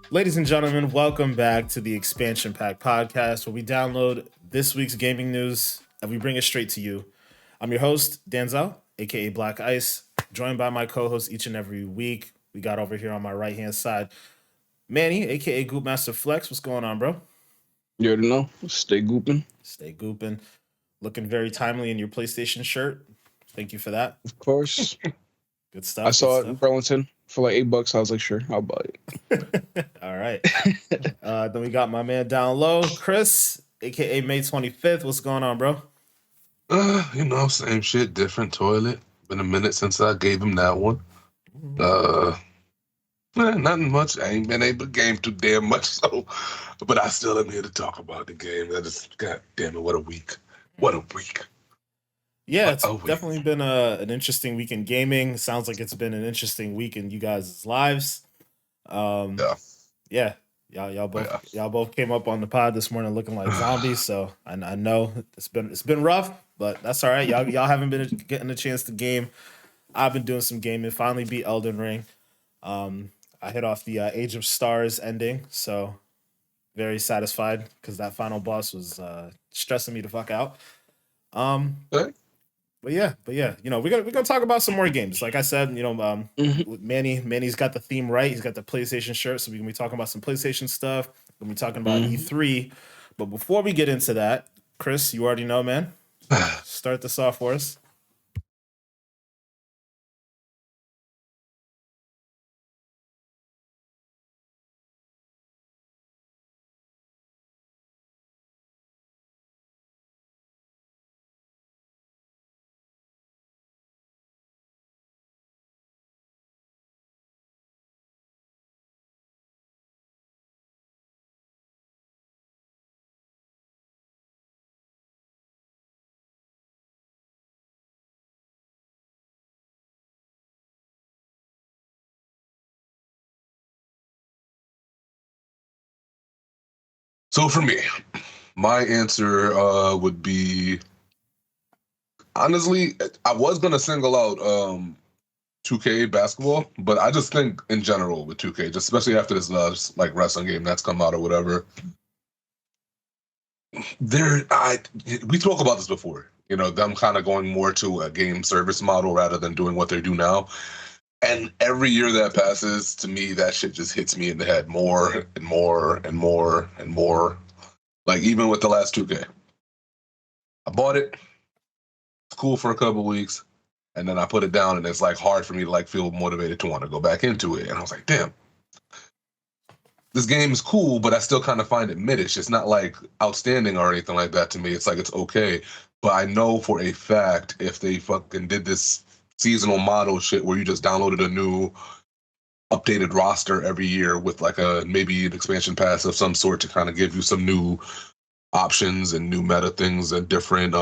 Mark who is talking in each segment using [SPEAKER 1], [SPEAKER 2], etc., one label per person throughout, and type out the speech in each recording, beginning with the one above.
[SPEAKER 1] Ladies and gentlemen, welcome back to the Expansion Pack podcast, where we download this week's gaming news and we bring it straight to you. I'm your host, Danzel, aka Black Ice, joined by my co-host each and every week. We got over here on my right hand side, Manny, aka Goop Master Flex. What's going on, bro?
[SPEAKER 2] You already know. Stay gooping.
[SPEAKER 1] Stay gooping. Looking very timely in your PlayStation shirt. Thank you for that.
[SPEAKER 2] Of course.
[SPEAKER 1] Good
[SPEAKER 2] I
[SPEAKER 1] stuff. Good
[SPEAKER 2] saw it in
[SPEAKER 1] stuff.
[SPEAKER 2] Burlington for like $8. I was like, sure, I'll buy
[SPEAKER 1] All right.
[SPEAKER 2] it.
[SPEAKER 1] Then we got my man down low, Chris, aka May 25th. What's going on, bro?
[SPEAKER 3] Same shit, different toilet. Been a minute since I gave him that one. Uh, Nothing much. I ain't been able to game too damn much, so. But I still am here to talk about the game. That is, god damn it, what a week. What a week.
[SPEAKER 1] Yeah,
[SPEAKER 3] What
[SPEAKER 1] it's
[SPEAKER 3] a week.
[SPEAKER 1] definitely been an interesting week in gaming. Sounds like it's been an interesting week in you guys' lives. Um,
[SPEAKER 3] Yeah.
[SPEAKER 1] yeah, y'all both
[SPEAKER 3] Yeah.
[SPEAKER 1] y'all both came up on the pod this morning looking like zombies. So I know it's been rough, but that's all right. Y'all haven't been getting a chance to game. I've been doing some gaming. Finally beat Elden Ring. I hit off the Age of Stars ending, so very satisfied because that final boss was stressing me the fuck out. Um,
[SPEAKER 3] Okay.
[SPEAKER 1] but yeah, we're gonna talk about some more games. Like I said,
[SPEAKER 2] Mhm.
[SPEAKER 1] Manny's got the theme right. He's got the PlayStation shirt, so we're gonna be talking about some PlayStation stuff. We're gonna be talking about
[SPEAKER 2] Mhm.
[SPEAKER 1] E3. But before we get into that, Chris, you already know, man. Start this off for us.
[SPEAKER 3] So for me, my answer would be, honestly, I was going to single out 2K basketball, but I just think in general with 2K, just especially after this like wrestling game that's come out or whatever, there I we spoke about this before. Them kind of going more to a game service model rather than doing what they do now. And every year that passes, to me, that shit just hits me in the head more and more and more and more. Like even with the last 2K, I bought it. It's cool for a couple weeks, and then I put it down, and it's like hard for me to like feel motivated to want to go back into it. And I was like, damn, this game is cool, but I still kind of find it midish. It's not like outstanding or anything like that to me. It's like it's okay. But I know for a fact if they fucking did this seasonal model shit where you just downloaded a new updated roster every year with like a maybe an expansion pass of some sort to kind of give you some new options and new meta things and different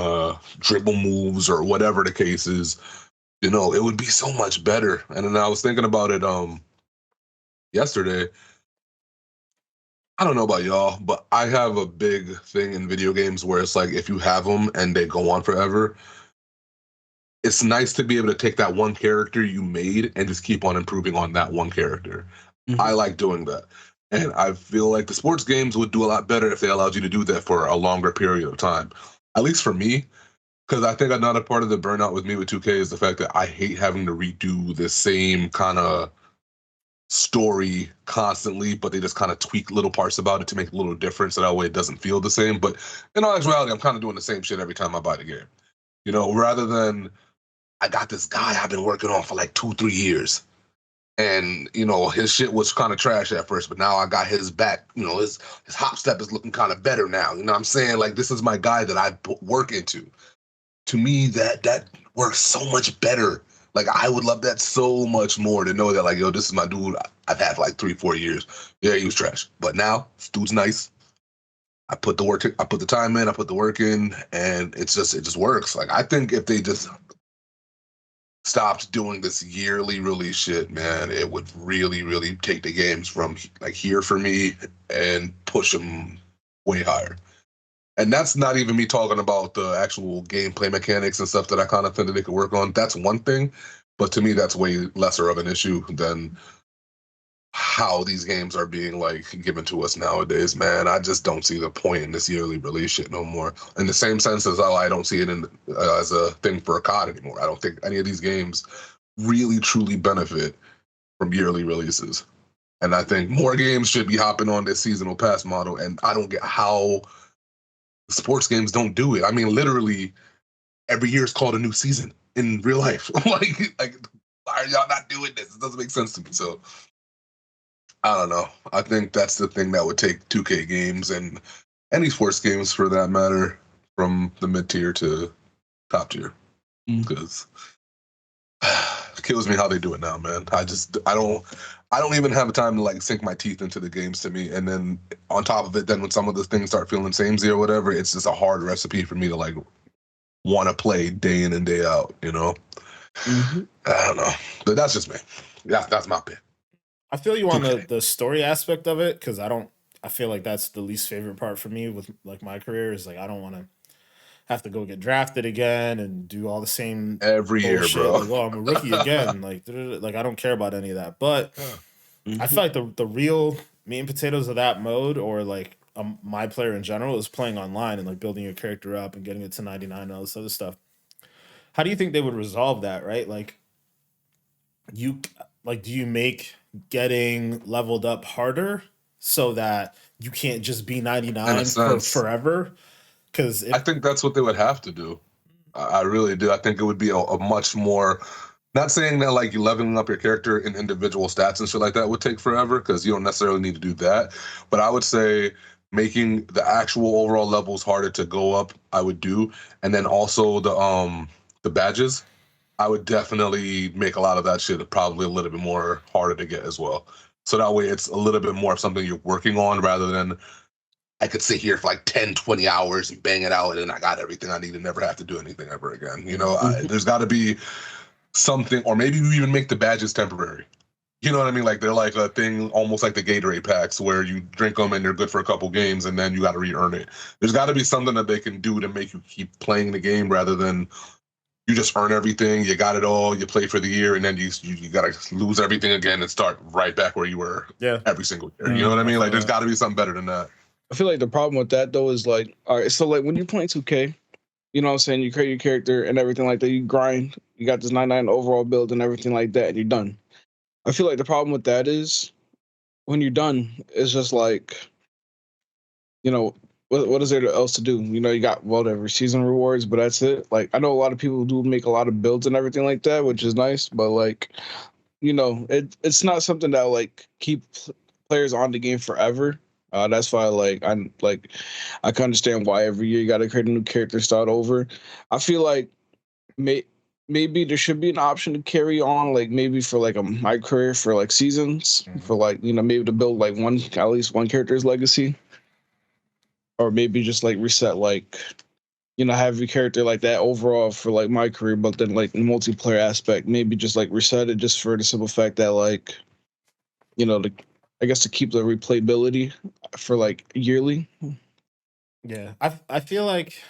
[SPEAKER 3] dribble moves or whatever the case is, it would be so much better. And then I was thinking about it yesterday. I don't know about y'all, but I have a big thing in video games where it's like if you have them and they go on forever, it's nice to be able to take that one character you made and just keep on improving on that one character. I
[SPEAKER 2] Mhm.
[SPEAKER 3] like doing that. And I feel like the sports games would do a lot better if they allowed you to do that for a longer period of time. At least for me, because I think another part of the burnout with me with 2K is the fact that I hate having to redo the same kind of story constantly, but they just kind of tweak little parts about it to make a little difference so that way it doesn't feel the same. But in all actuality, I'm kind of doing the same shit every time I buy the game. Rather than I got this guy I've been working on for like 2, 3 years. And his shit was kind of trash at first, but now I got his back. His hop step is looking kind of better now. You know what I'm saying? Like this is my guy that I put work into. To me, that works so much better. Like I would love that so much more to know that like yo, this is my dude I've had for like 3, 4 years. Yeah, he was trash, but now this dude's nice. I put the time in, I put the work in, and it just works. Like I think if they just stopped doing this yearly release shit, man, it would really, really take the games from like here for me and push them way higher. And that's not even me talking about the actual gameplay mechanics and stuff that I kind of think that they could work on. That's one thing, but to me, that's way lesser of an issue than how these games are being like given to us nowadays, man. I just don't see the point in this yearly release shit no more. In the same sense as I don't see it as a thing for a COD anymore. I don't think any of these games really truly benefit from yearly releases. And I think more games should be hopping on this seasonal pass model. And I don't get how sports games don't do it. I mean, literally every year is called a new season in real life. like, why are y'all not doing this? It doesn't make sense to me. So I don't know. I think that's the thing that would take 2K games and any sports games for that matter from the mid tier to top tier. Because it kills me how they do it now, man. I don't even have time to like sink my teeth into the games to me. And then on top of it, then when some of the things start feeling samey or whatever, it's just a hard recipe for me to like want to play day in and day out, you know? I don't know. But that's just me. That's my pick.
[SPEAKER 1] I feel you on the story aspect of it, because I feel like that's the least favorite part for me with like my career is like I don't want to have to go get drafted again and do all the same
[SPEAKER 3] every year, bro.
[SPEAKER 1] Like, oh, I'm a rookie again. Like I don't care about any of that. But I feel like the real meat and potatoes of that mode, or like my player in general, is playing online and like building your character up and getting it to 99 and all this other stuff. How do you think they would resolve that? Right, like do you make getting leveled up harder so that you can't just be 99 for forever? Because
[SPEAKER 3] I think that's what they would have to do. I really do. I think it would be a much more, not saying that like you leveling up your character in individual stats and shit like that would take forever, because you don't necessarily need to do that. But I would say making the actual overall levels harder to go up, I would do. And then also the badges, I would definitely make a lot of that shit probably a little bit more harder to get as well. So that way it's a little bit more of something you're working on rather than I could sit here for like 10, 20 hours and bang it out and I got everything I need and never have to do anything ever again. You know, there's got to be something, or maybe you even make the badges temporary. You know what I mean? Like they're like a thing almost like the Gatorade packs where you drink them and they're good for a couple games and then you got to re-earn it. There's got to be something that they can do to make you keep playing the game rather than you just earn everything, you got it all, you play for the year, and then you got to lose everything again and start right back where you were every single year. You know what I mean? Like, there's got to be something better than that.
[SPEAKER 2] I feel like the problem with that, though, is like, all right, so like when you're playing 2K, you know what I'm saying? You create your character and everything like that. You grind, you got this 99 overall build and everything like that, and you're done. I feel like the problem with that is when you're done, it's just like, you know, what is there else to do? You know, you got whatever season rewards, but that's it. Like, I know a lot of people do make a lot of builds and everything like that, which is nice, but like, you know, it's not something that like keep players on the game forever. That's why, I can understand why every year you got to create a new character, start over. I feel like maybe there should be an option to carry on, like maybe for like my career for like seasons, for like, you know, maybe to build like at least one character's legacy, or maybe just like reset, like, you know, have your character like that overall for like my career, but then like the multiplayer aspect, maybe just like reset it just for the simple fact that like, you know, I guess to keep the replayability for like yearly.
[SPEAKER 1] Yeah, I feel like,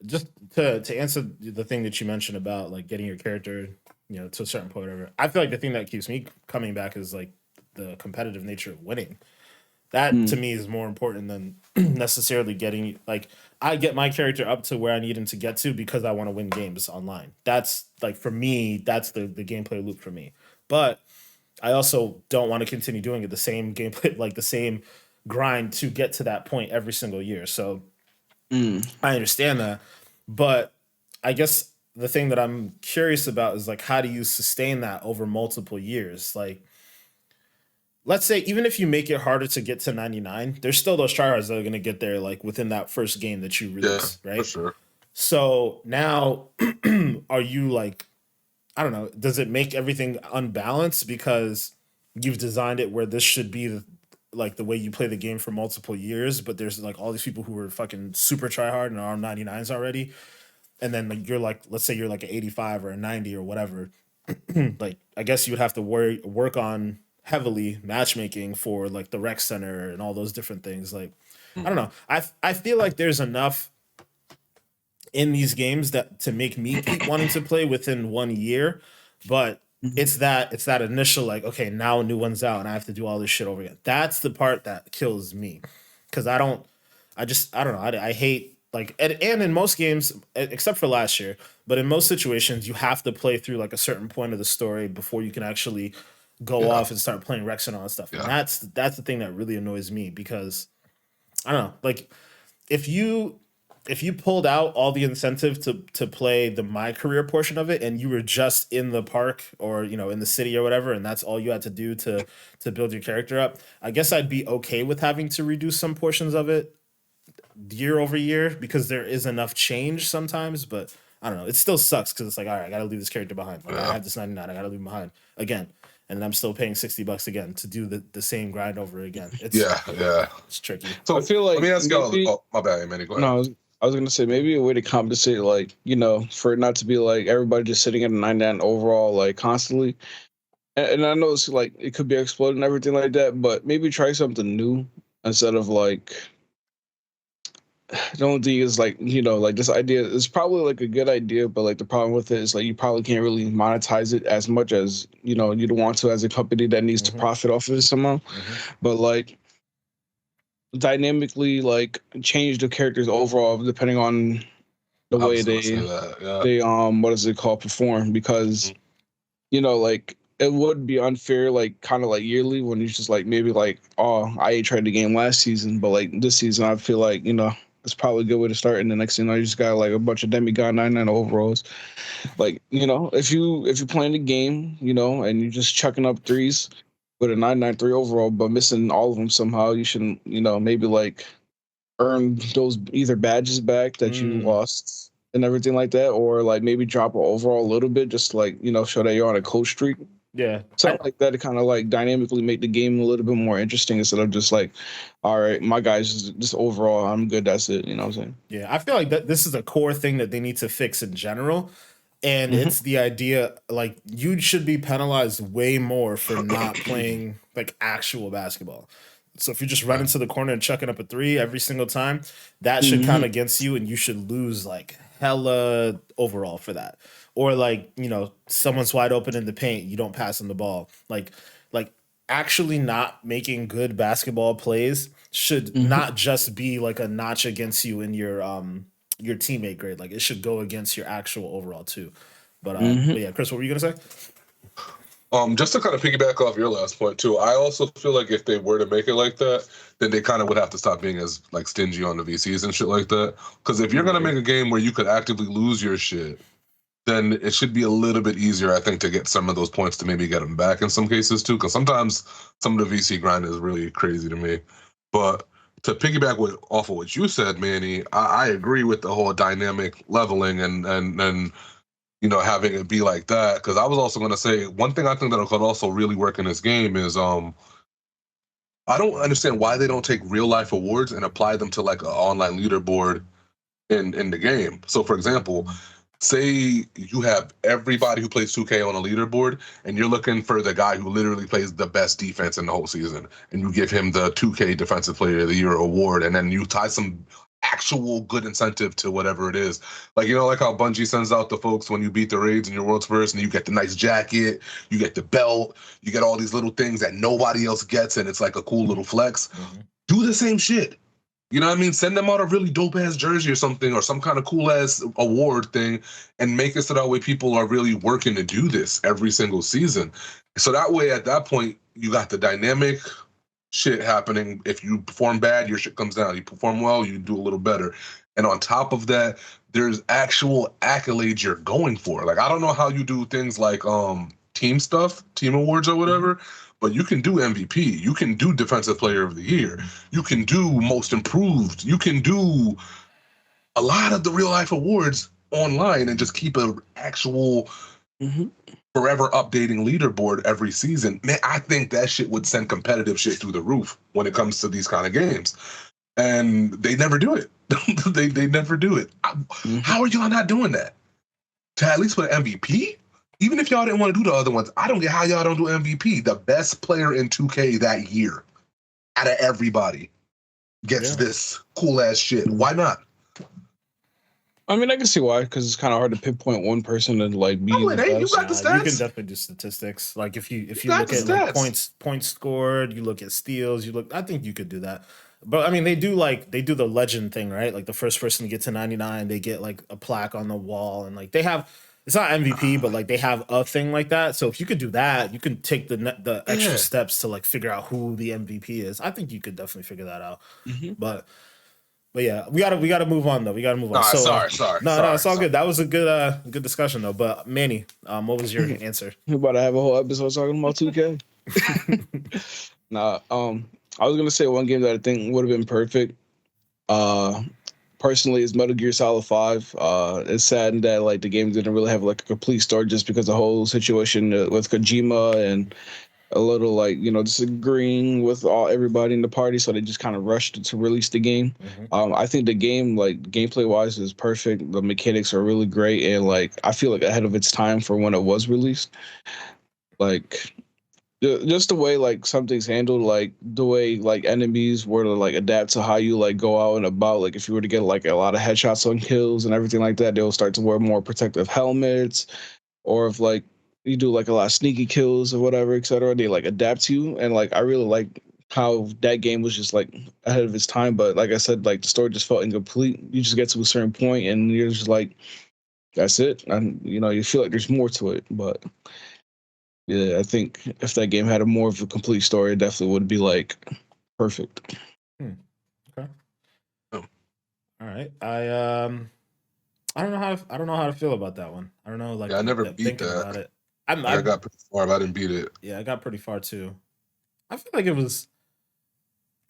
[SPEAKER 1] just to answer the thing that you mentioned about like getting your character, you know, to a certain point or whatever, I feel like the thing that keeps me coming back is like the competitive nature of winning. That to me is more important than necessarily getting, like, I get my character up to where I need him to get to because I want to win games online. That's like, for me, that's the gameplay loop for me. But I also don't want to continue doing it the same gameplay, like the same grind to get to that point every single year. So I understand that. But I guess the thing that I'm curious about is like, how do you sustain that over multiple years? Like, let's say even if you make it harder to get to 99, there's still those tryhards that are going to get there like within that first game that you release, right?
[SPEAKER 3] For sure.
[SPEAKER 1] So now are you like, I don't know, does it make everything unbalanced because you've designed it where this should be like the way you play the game for multiple years, but there's like all these people who are fucking super tryhard and are on 99s already, and then like you're like, let's say you're like an 85 or a 90 or whatever, like I guess you would have to work on heavily matchmaking for like the rec center and all those different things. Like, I don't know. I feel like there's enough in these games that to make me keep wanting to play within 1 year, but it's that initial like, okay, now a new one's out and I have to do all this shit over again. That's the part that kills me because I don't know. I hate like and in most games except for last year, but in most situations you have to play through like a certain point of the story before you can actually go
[SPEAKER 3] Yeah.
[SPEAKER 1] off and start playing Rex and all that stuff. And
[SPEAKER 3] Yeah.
[SPEAKER 1] that's the thing that really annoys me because I don't know, like if you pulled out all the incentive to play the my career portion of it and you were just in the park or in the city or whatever and that's all you had to do to build your character up, I guess I'd be okay with having to reduce some portions of it year over year because there is enough change sometimes, but I don't know, it still sucks because it's like, all right, I gotta leave this character behind. Like, I have this 99, I gotta leave him behind again, and then I'm still paying $60 again to do the same grind over again. It's tricky.
[SPEAKER 2] So I feel like
[SPEAKER 3] let me ask y'all.
[SPEAKER 2] maybe,
[SPEAKER 3] Oh, my bad, Manny. Go ahead.
[SPEAKER 2] no, I was gonna say maybe a way to compensate, like for it not to be like everybody just sitting at a 99 overall like constantly. And I know it's like it could be exploding and everything like that, but maybe try something new instead of like. The only thing is like like this idea is probably like a good idea, but like the problem with it is like you probably can't really monetize it as much as you'd want to as a company that needs to profit off of it somehow. But like dynamically like change the characters overall depending on the way they what is it called perform, because like it would be unfair like kind of like yearly when you just like maybe like, oh, I tried the game last season but like this season I feel like it's probably a good way to start, and the next thing you just got like a bunch of demigod 99 overalls. Like if you're playing the game and you're just chucking up threes with a 993 overall but missing all of them somehow, you should maybe like earn those either badges back that you lost and everything like that, or like maybe drop an overall a little bit just like show that you're on a coach streak.
[SPEAKER 1] Yeah,
[SPEAKER 2] something like that to kind of like dynamically make the game a little bit more interesting instead of just like, all right, my guys just overall I'm good, that's it. You know what I'm saying?
[SPEAKER 1] Yeah, I feel like that this is a core thing that they need to fix in general. And it's the idea like you should be penalized way more for not playing like actual basketball. So if you're just running to the corner and chucking up a three every single time, that should count against you and you should lose like hella overall for that. Or like, someone's wide open in the paint, you don't pass them the ball. Like actually not making good basketball plays should not just be like a notch against you in your teammate grade. Like it should go against your actual overall too. But yeah, Chris, what were you gonna say?
[SPEAKER 3] Just to kind of piggyback off your last point too, I also feel like if they were to make it like that, then they kind of would have to stop being as like stingy on the VCs and shit like that. Because if you're gonna make a game where you could actively lose your shit, then it should be a little bit easier, I think, to get some of those points to maybe get them back in some cases too. Because sometimes some of the VC grind is really crazy to me. But to piggyback off of what you said, Manny, I agree with the whole dynamic leveling and having it be like that. Because I was also going to say one thing I think that could also really work in this game is I don't understand why they don't take real life awards and apply them to like an online leaderboard in the game. So, for example, say you have everybody who plays 2K on a leaderboard and you're looking for the guy who literally plays the best defense in the whole season, and you give him the 2K Defensive Player of the Year award, and then you tie some actual good incentive to whatever it is. Like, like how Bungie sends out the folks when you beat the raids in your world's first, and you get the nice jacket, you get the belt, you get all these little things that nobody else gets, and it's like a cool little flex. Do the same shit. You know what I mean? Send them out a really dope-ass jersey or something, or some kind of cool-ass award thing, and make it so that way people are really working to do this every single season. So that way, at that point, you got the dynamic shit happening. If you perform bad, your shit comes down. You perform well, you do a little better. And on top of that, there's actual accolades you're going for. Like, I don't know how you do things like team stuff, team awards or whatever, but you can do MVP. You can do Defensive Player of the Year. You can do Most Improved. You can do a lot of the real life awards online and just keep an actual forever updating leaderboard every season. Man, I think that shit would send competitive shit through the roof when it comes to these kind of games. And they never do it. they never do it. How are y'all not doing that? To at least put MVP? Even if y'all didn't want to do the other ones, I don't get how y'all don't do MVP. The best player in 2K that year out of everybody gets this cool ass shit. Why not?
[SPEAKER 2] I mean, I can see why, because it's kind of hard to pinpoint one person and like be
[SPEAKER 3] No,
[SPEAKER 2] the
[SPEAKER 3] it ain't. You
[SPEAKER 2] best.
[SPEAKER 3] got the
[SPEAKER 1] You can
[SPEAKER 3] stats.
[SPEAKER 1] definitely do statistics. Like if
[SPEAKER 3] You
[SPEAKER 1] you
[SPEAKER 3] got
[SPEAKER 1] look
[SPEAKER 3] the
[SPEAKER 1] at like
[SPEAKER 3] stats.
[SPEAKER 1] points scored, you look at steals, you look. I think you could do that. But I mean, they do the legend thing, right? Like the first person to get to 99, they get like a plaque on the wall, and like they have. It's not MVP, but like they have a thing like that. So if you could do that, you can take the extra
[SPEAKER 3] Yeah.
[SPEAKER 1] steps to like figure out who the MVP is. I think you could definitely figure that out.
[SPEAKER 2] Mm-hmm.
[SPEAKER 1] But yeah, we gotta move on though. We gotta move on.
[SPEAKER 3] All right,
[SPEAKER 1] So no, it's all
[SPEAKER 3] sorry.
[SPEAKER 1] good. That was a good discussion though. But Manny, what was your answer?
[SPEAKER 2] We're about to have a whole episode talking about 2K. Nah, I was gonna say one game that I think would have been perfect. Uh, Personally, is Metal Gear Solid 5. It's sad that like the game didn't really have like a complete story just because the whole situation with Kojima and a little like disagreeing with everybody in the party, so they just kind of rushed to release the game.
[SPEAKER 1] Mhm.
[SPEAKER 2] I think the game, like gameplay wise, is perfect. The mechanics are really great, and like I feel like ahead of its time for when it was released. Like just the way like something's handled, like the way like enemies were to like adapt to how you like go out and about. Like if you were to get like a lot of headshots on kills and everything like that, they'll start to wear more protective helmets. Or if like you do like a lot of sneaky kills or whatever, etc., they like adapt to you. And like I really like how that game was just like ahead of its time. But like I said, like the story just felt incomplete. You just get to a certain point and you're just like, that's it. And you feel like there's more to it. But yeah, I think if that game had a more of a complete story, it definitely would be like perfect.
[SPEAKER 1] Okay.
[SPEAKER 3] Oh.
[SPEAKER 1] All right. I don't know how to feel about that one. I don't know. Like
[SPEAKER 3] Yeah, I never beat
[SPEAKER 1] thinking
[SPEAKER 3] that.
[SPEAKER 1] about it.
[SPEAKER 3] I got pretty far, but I didn't beat it.
[SPEAKER 1] Yeah, I got pretty far too. I feel like it was.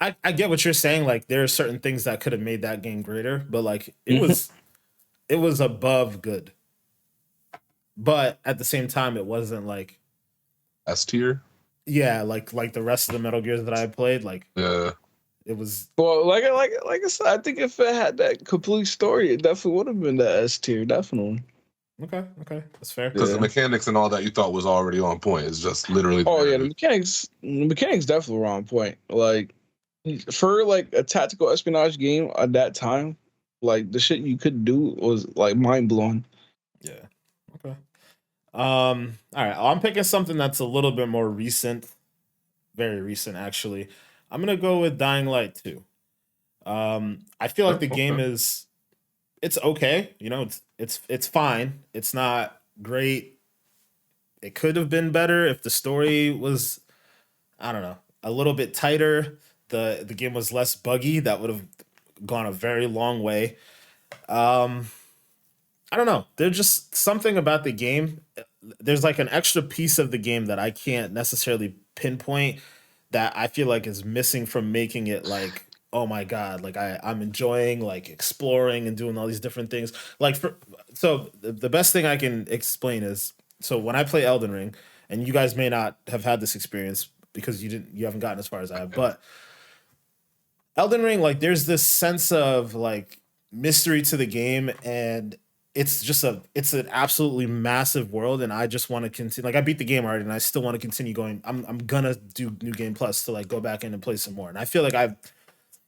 [SPEAKER 1] I get what you're saying. Like there are certain things that could have made that game greater, but like it was above good. But at the same time, it wasn't like
[SPEAKER 3] S tier.
[SPEAKER 1] yeah, like the rest of the Metal Gears that I played. Like
[SPEAKER 3] Yeah.
[SPEAKER 1] it was
[SPEAKER 2] Well, like I said, I think if it had that complete story, it definitely would have been the S tier, definitely.
[SPEAKER 1] okay. That's fair.
[SPEAKER 3] Because the
[SPEAKER 2] Yeah.
[SPEAKER 3] mechanics and all that you thought was already on point. It's just literally.
[SPEAKER 2] Oh yeah, the mechanics definitely were on point. Like for like a tactical espionage game at that time, like the shit you could do was like mind blowing.
[SPEAKER 1] Yeah. Okay. All right. I'm picking something that's a little bit more recent, very recent actually. I'm gonna go with Dying Light 2. I feel like the game
[SPEAKER 3] Okay.
[SPEAKER 1] is it's okay. It's fine. It's not great. It could have been better if the story was I don't know a little bit tighter. The game was less buggy. That would have gone a very long way. Um, I don't know. There's just something about the game. There's like an extra piece of the game that I can't necessarily pinpoint that I feel like is missing from making it like, oh my God, like I'm enjoying like exploring and doing all these different things. Like so the best thing I can explain is so when I play Elden Ring, and you guys may not have had this experience because you haven't gotten as far as I have, but Elden Ring, like there's this sense of like mystery to the game and it's an absolutely massive world and I just want to continue like I beat the game already and I still want to continue going. I'm gonna do New Game Plus to like go back in and play some more. And I feel like I've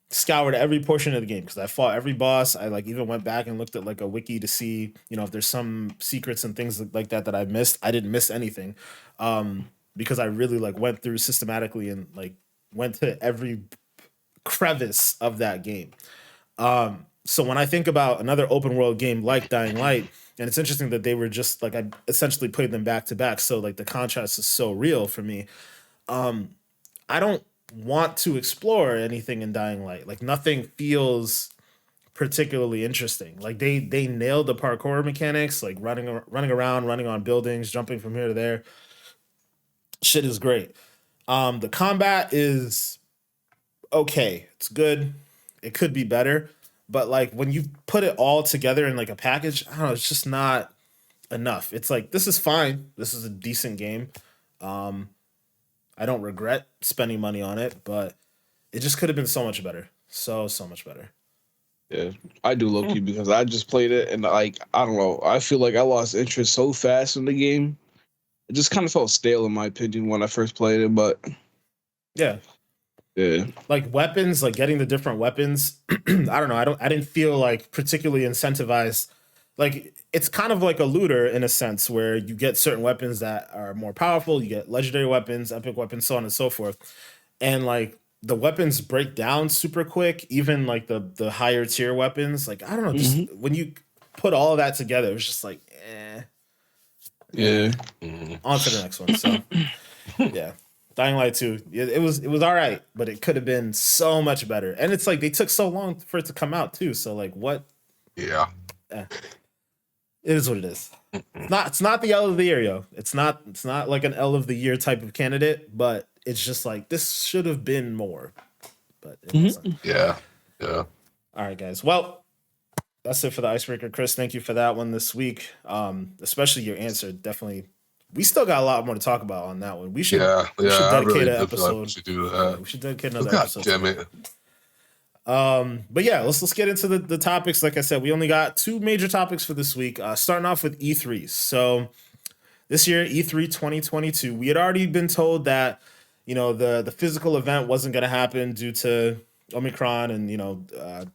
[SPEAKER 1] scoured every portion of the game because I fought every boss. I like even went back and looked at like a wiki to see, if there's some secrets and things like that that I missed. I didn't miss anything. Because I really like went through systematically and like went to every crevice of that game. So when I think about another open world game like Dying Light, and it's interesting that they were just like I essentially played them back to back, so like the contrast is so real for me. I don't want to explore anything in Dying Light. Like nothing feels particularly interesting. Like they nailed the parkour mechanics, like running around, running on buildings, jumping from here to there. Shit is great. The combat is okay. It's good. It could be better. But like when you put it all together in like a package, I don't know, it's just not enough. It's like this is fine. This is a decent game. Um, I don't regret spending money on it, but it just could have been so much better. So much better.
[SPEAKER 2] Yeah, I do low key because I just played it and like I don't know. I feel like I lost interest so fast in the game. It just kind of felt stale in my opinion when I first played it. But
[SPEAKER 1] Yeah.
[SPEAKER 2] yeah,
[SPEAKER 1] Like weapons, like getting the different weapons. I don't know. I didn't feel like particularly incentivized like it's kind of like a looter in a sense where you get certain weapons that are more powerful, you get legendary weapons, epic weapons, so on and so forth. And like the weapons break down super quick, even like the higher tier weapons. Like I don't know, just when you put all of that together, it was just like,
[SPEAKER 2] Yeah.
[SPEAKER 1] on to the next one. So yeah. Dying Light 2. It was all right, but it could have been so much better. And it's like they took so long for it to come out too. So like what?
[SPEAKER 3] Yeah.
[SPEAKER 1] It is what it is. It's not the L of the year, yo. It's not like an L of the year type of candidate, but it's just like this should have been more. But it wasn't.
[SPEAKER 3] Yeah. Yeah.
[SPEAKER 1] All right, guys. Well, that's it for the icebreaker. Chris, thank you for that one this week. Especially your answer. Definitely. We still got a lot more to talk about on that one. We should
[SPEAKER 3] I
[SPEAKER 1] dedicate
[SPEAKER 3] really
[SPEAKER 1] an
[SPEAKER 3] do feel like
[SPEAKER 1] episode.
[SPEAKER 3] we should do that.
[SPEAKER 1] We should dedicate another
[SPEAKER 3] God
[SPEAKER 1] episode.
[SPEAKER 3] damn it.
[SPEAKER 1] But yeah, let's get into the topics. Like I said, we only got two major topics for this week. Starting off with E3. So this year, E3 2022, we had already been told that the physical event wasn't going to happen due to Omicron, and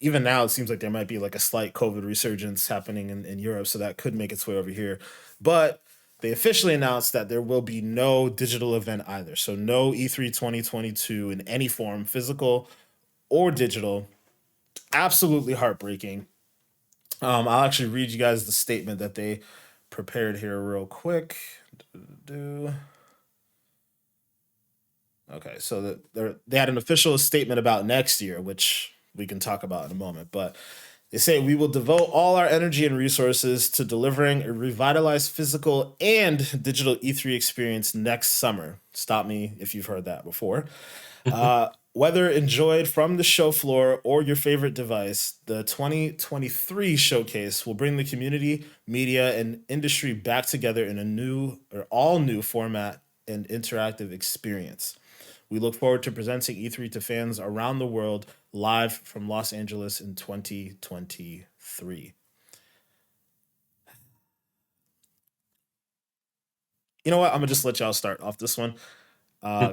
[SPEAKER 1] even now it seems like there might be like a slight COVID resurgence happening in Europe, so that could make its way over here. But they officially announced that there will be no digital event either. So no E3 2022 in any form, physical or digital. Absolutely heartbreaking. I'll actually read you guys the statement that they prepared here real quick. Okay, so they had an official statement about next year, which we can talk about in a moment. But they say we will devote all our energy and resources to delivering a revitalized physical and digital E3 experience next summer. Stop me if you've heard that before. Whether enjoyed from the show floor or your favorite device, the 2023 showcase will bring the community, media, and industry back together in a new or all new format and interactive experience. We look forward to presenting E3 to fans around the world live from Los Angeles in 2023. You know what? I'm going to just let y'all start off this one.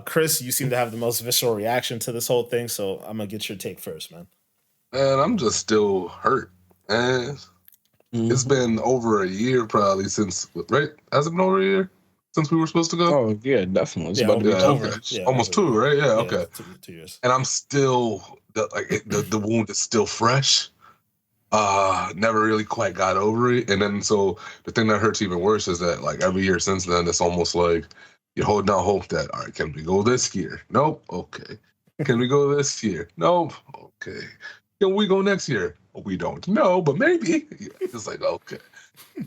[SPEAKER 1] Chris, you seem to have the most visceral reaction to this whole thing, so I'm going to get your take first, man.
[SPEAKER 3] Man, I'm just still hurt. And it's been over a year probably since, right? Has it been over a year since we were supposed to go?
[SPEAKER 2] Oh, yeah, definitely. It's about to be
[SPEAKER 3] almost two, right? Yeah, okay.
[SPEAKER 1] 2 years.
[SPEAKER 3] And I'm still, the wound is still fresh. Never really quite got over it. And then so the thing that hurts even worse is that like every year since then, it's almost like you're holding out hope that, all right, can we go this year? Nope. Okay. Can we go this year? Nope. Okay. Can we go next year? We don't know, but maybe. It's like, okay.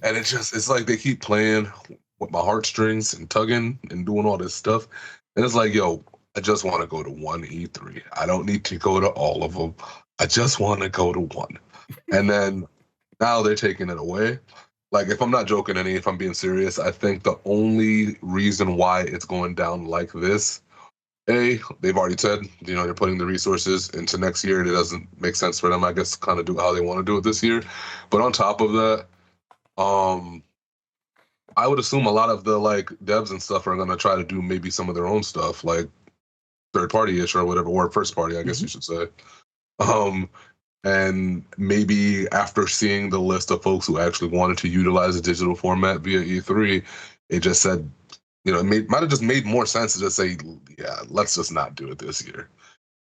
[SPEAKER 3] And it's like they keep playing with my heartstrings and tugging and doing all this stuff. And it's like, yo, I just want to go to one E3. I don't need to go to all of them. I just want to go to one. And then now they're taking it away. Like, if I'm not joking any, if I'm being serious, I think the only reason why it's going down like this, they've already said, they're putting the resources into next year. It doesn't make sense for them, I guess, to kind of do how they want to do it this year. But on top of that, I would assume a lot of the, like, devs and stuff are going to try to do maybe some of their own stuff, like third-party-ish or whatever, or first-party, I guess you should say. And maybe after seeing the list of folks who actually wanted to utilize a digital format via E3, it just said, it might have just made more sense to just say, yeah, let's just not do it this year.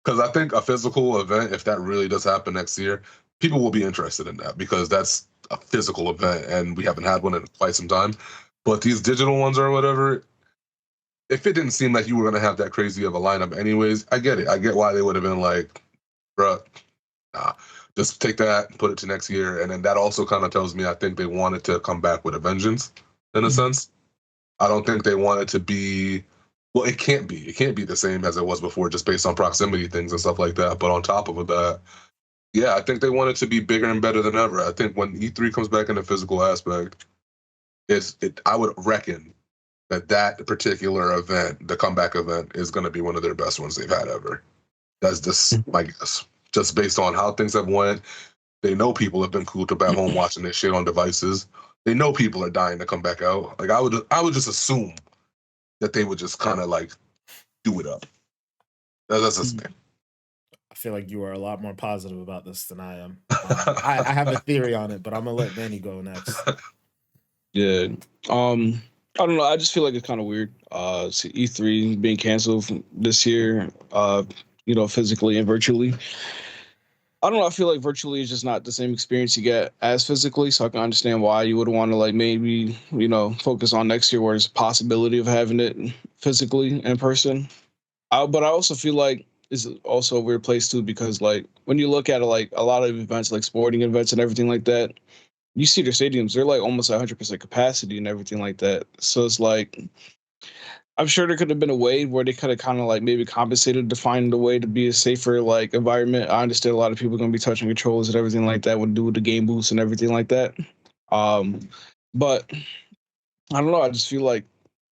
[SPEAKER 3] Because I think a physical event, if that really does happen next year, people will be interested in that because that's a physical event and we haven't had one in quite some time. But these digital ones or whatever, if it didn't seem like you were going to have that crazy of a lineup anyways, I get it. I get why they would have been like, bruh, just take that and put it to next year. And then that also kind of tells me I think they wanted to come back with a vengeance in a sense. I don't think they want it to be, well, it can't be. It can't be the same as it was before just based on proximity things and stuff like that. But on top of that, yeah, I think they want it to be bigger and better than ever. I think when E3 comes back in the physical aspect, I would reckon that particular event, the comeback event, is going to be one of their best ones they've had ever. That's just my guess. Just based on how things have went, they know people have been cooped up at home watching this shit on devices. They know people are dying to come back out. Like I would just assume that they would just kind of like do it up. That's just me.
[SPEAKER 1] feel like you are a lot more positive about this than I am. I have a theory on it, but I'm gonna let Manny go next.
[SPEAKER 2] Yeah. I don't know. I just feel like it's kind of weird. See E3 being canceled this year. Physically and virtually. I don't know. I feel like virtually is just not the same experience you get as physically. So I can understand why you would want to like maybe focus on next year where there's a possibility of having it physically in person. But I also feel like it's also a weird place too because like when you look at it, like a lot of events like sporting events and everything like that, you see their stadiums, they're like almost 100% capacity and everything like that. So it's like I'm sure there could have been a way where they could have kind of like maybe compensated to find a way to be a safer like environment. I understand a lot of people are gonna be touching controllers and everything like that would do with the game boosts and everything like that. But I don't know. I just feel like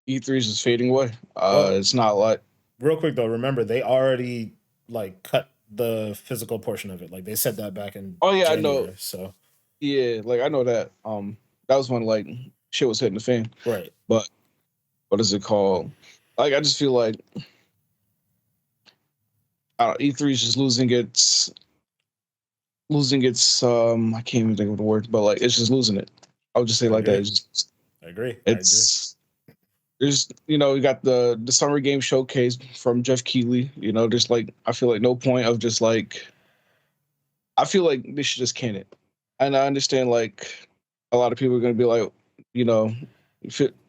[SPEAKER 2] E3 is just fading away.
[SPEAKER 1] Well,
[SPEAKER 2] It's not like
[SPEAKER 1] real quick though, remember they already like cut the physical portion of it. Like they said that back in
[SPEAKER 2] oh yeah, I know.
[SPEAKER 1] January. So
[SPEAKER 2] Yeah, like I know that. That was when like shit was hitting the fan.
[SPEAKER 1] right.
[SPEAKER 2] But what is it called? Like I just feel like E3 is just losing its I can't even think of the word, but like it's just losing it. I would just say
[SPEAKER 1] I
[SPEAKER 2] like that.
[SPEAKER 1] agree.
[SPEAKER 2] It's just,
[SPEAKER 1] I agree.
[SPEAKER 2] it's there's you got the summer game showcase from Jeff Keighley. There's like I feel like no point of just like I feel like they should just can it. And I understand like a lot of people are gonna be like, you know,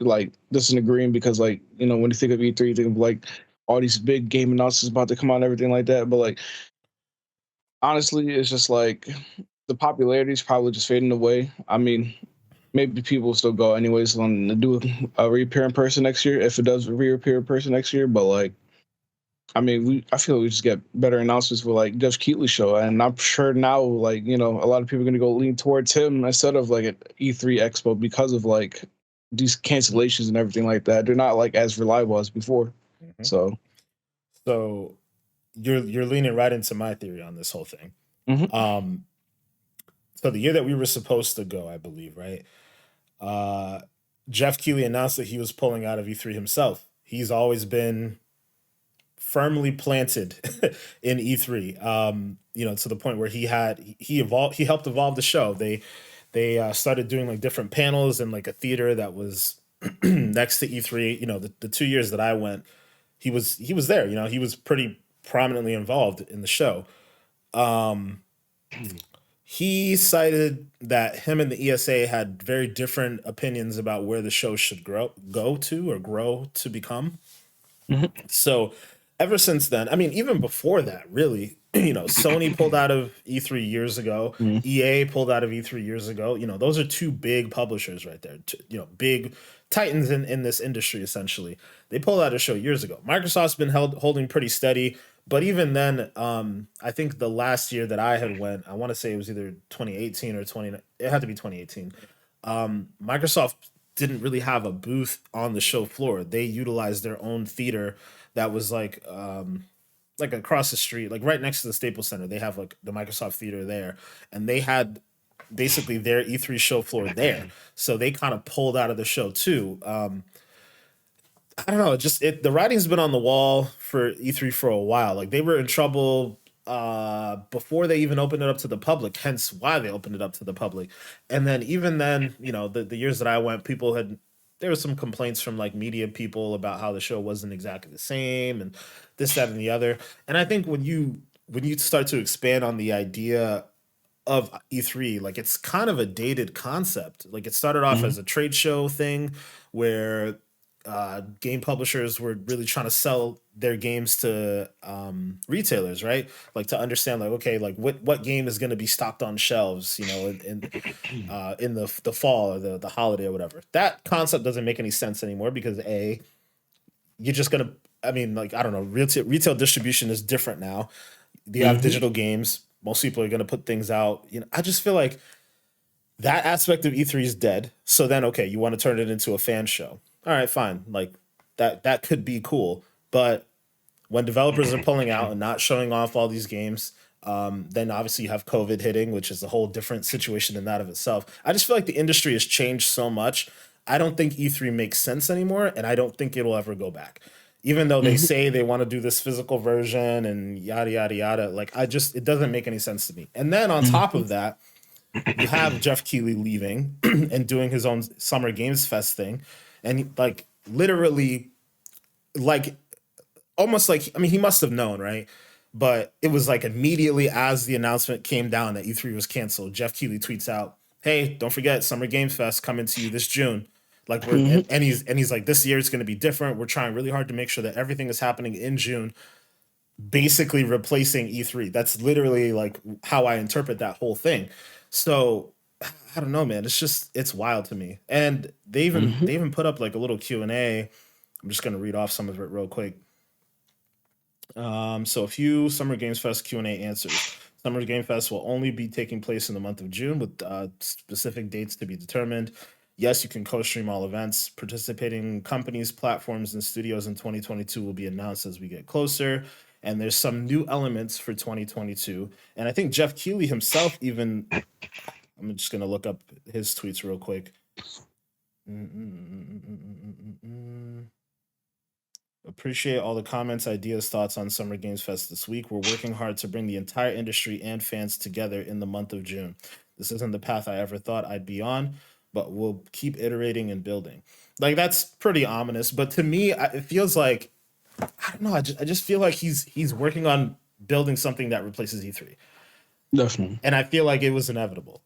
[SPEAKER 2] like disagreeing because like, when you think of E3, you think of like all these big game announcements about to come out and everything like that. But like honestly, it's just like the popularity is probably just fading away. I mean, maybe people will still go anyways on to do a reappear in person next year if it does reappear in person next year. But like, I mean, I feel like we just get better announcements for like Jeff Keighley show, and I'm sure now like a lot of people are gonna go lean towards him instead of like an E3 Expo because of like these cancellations and everything like that. They're not like as reliable as before.
[SPEAKER 1] Mm-hmm.
[SPEAKER 2] So.
[SPEAKER 1] So you're leaning right into my theory on this whole thing.
[SPEAKER 2] Mhm.
[SPEAKER 1] So the year that we were supposed to go, I believe, right? Uh, Jeff Keighley announced that he was pulling out of E3 himself. He's always been firmly planted in E3. To the point where he helped evolve the show. They started doing like different panels in like a theater that was next to E3. The 2 years that I went, he was there. He was pretty prominently involved in the show. He cited that him and the ESA had very different opinions about where the show should grow to become.
[SPEAKER 2] Mhm.
[SPEAKER 1] So ever since then, I mean, even before that, really, Sony pulled out of E3 years ago.
[SPEAKER 2] Mhm.
[SPEAKER 1] EA pulled out of E3 years ago. Those are two big publishers right there. Big titans in this industry, essentially. They pulled out a show years ago. Microsoft's been holding pretty steady. But even then, I think the last year that I had went, I want to say it was either 2018 or 20. It had to be 2018. Microsoft didn't really have a booth on the show floor. They utilized their own theater that was like across the street, like right next to the Staples Center. They have like the Microsoft Theater there, and they had basically their E3 show floor there. So they kind of pulled out of the show too. I don't know. The writing's been on the wall for E3 for a while. Like they were in trouble before they even opened it up to the public. Hence why they opened it up to the public. And then even then, the years that I went, there were some complaints from like media people about how the show wasn't exactly the same and this, that, and the other. And I think when you start to expand on the idea of E3, like it's kind of a dated concept. Like it started off
[SPEAKER 2] Mhm.
[SPEAKER 1] as a trade show thing where game publishers were really trying to sell their games to retailers, right? Like to understand, like okay, like what game is going to be stocked on shelves, in the fall or the holiday or whatever. That concept doesn't make any sense anymore because you're just gonna. I mean, like I don't know, retail distribution is different now. You have
[SPEAKER 2] Mhm.
[SPEAKER 1] digital games. Most people are gonna put things out. I just feel like that aspect of E3 is dead. So then, okay, you want to turn it into a fan show. All right, fine. Like that could be cool. But when developers are pulling out and not showing off all these games, then obviously you have COVID hitting, which is a whole different situation in that of itself. I just feel like the industry has changed so much. I don't think E3 makes sense anymore, and I don't think it'll ever go back. Even though they say they want to do this physical version and yada yada yada, like it doesn't make any sense to me. And then on top of that, you have Jeff Keighley leaving and doing his own Summer Games Fest thing, and like literally, like almost like, I mean, he must have known, right? But it was like immediately as the announcement came down that E3 was canceled, Jeff Keighley tweets out, "Hey, don't forget Summer Games Fest coming to you this June." Like and he's like, this year it's going to be different. We're trying really hard to make sure that everything is happening in June, basically replacing E3. That's literally like how I interpret that whole thing. So I don't know, man. It's wild to me. And they even put up like a little Q&A. I'm just gonna read off some of it real quick. So a few Summer Games Fest Q&A answers. Summer Game Fest will only be taking place in the month of June with specific dates to be determined. Yes, you can co-stream all events. Participating companies, platforms, and studios in 2022 will be announced as we get closer. And there's some new elements for 2022. And I think Jeff Keighley himself even, I'm just going to look up his tweets real quick. Appreciate all the comments, ideas, thoughts on Summer Games Fest this week. We're working hard to bring the entire industry and fans together in the month of June. This isn't the path I ever thought I'd be on, but we'll keep iterating and building. Like, that's pretty ominous. But to me, it feels like, I don't know. I just feel like he's working on building something that replaces E3.
[SPEAKER 2] Definitely.
[SPEAKER 1] And I feel like it was inevitable.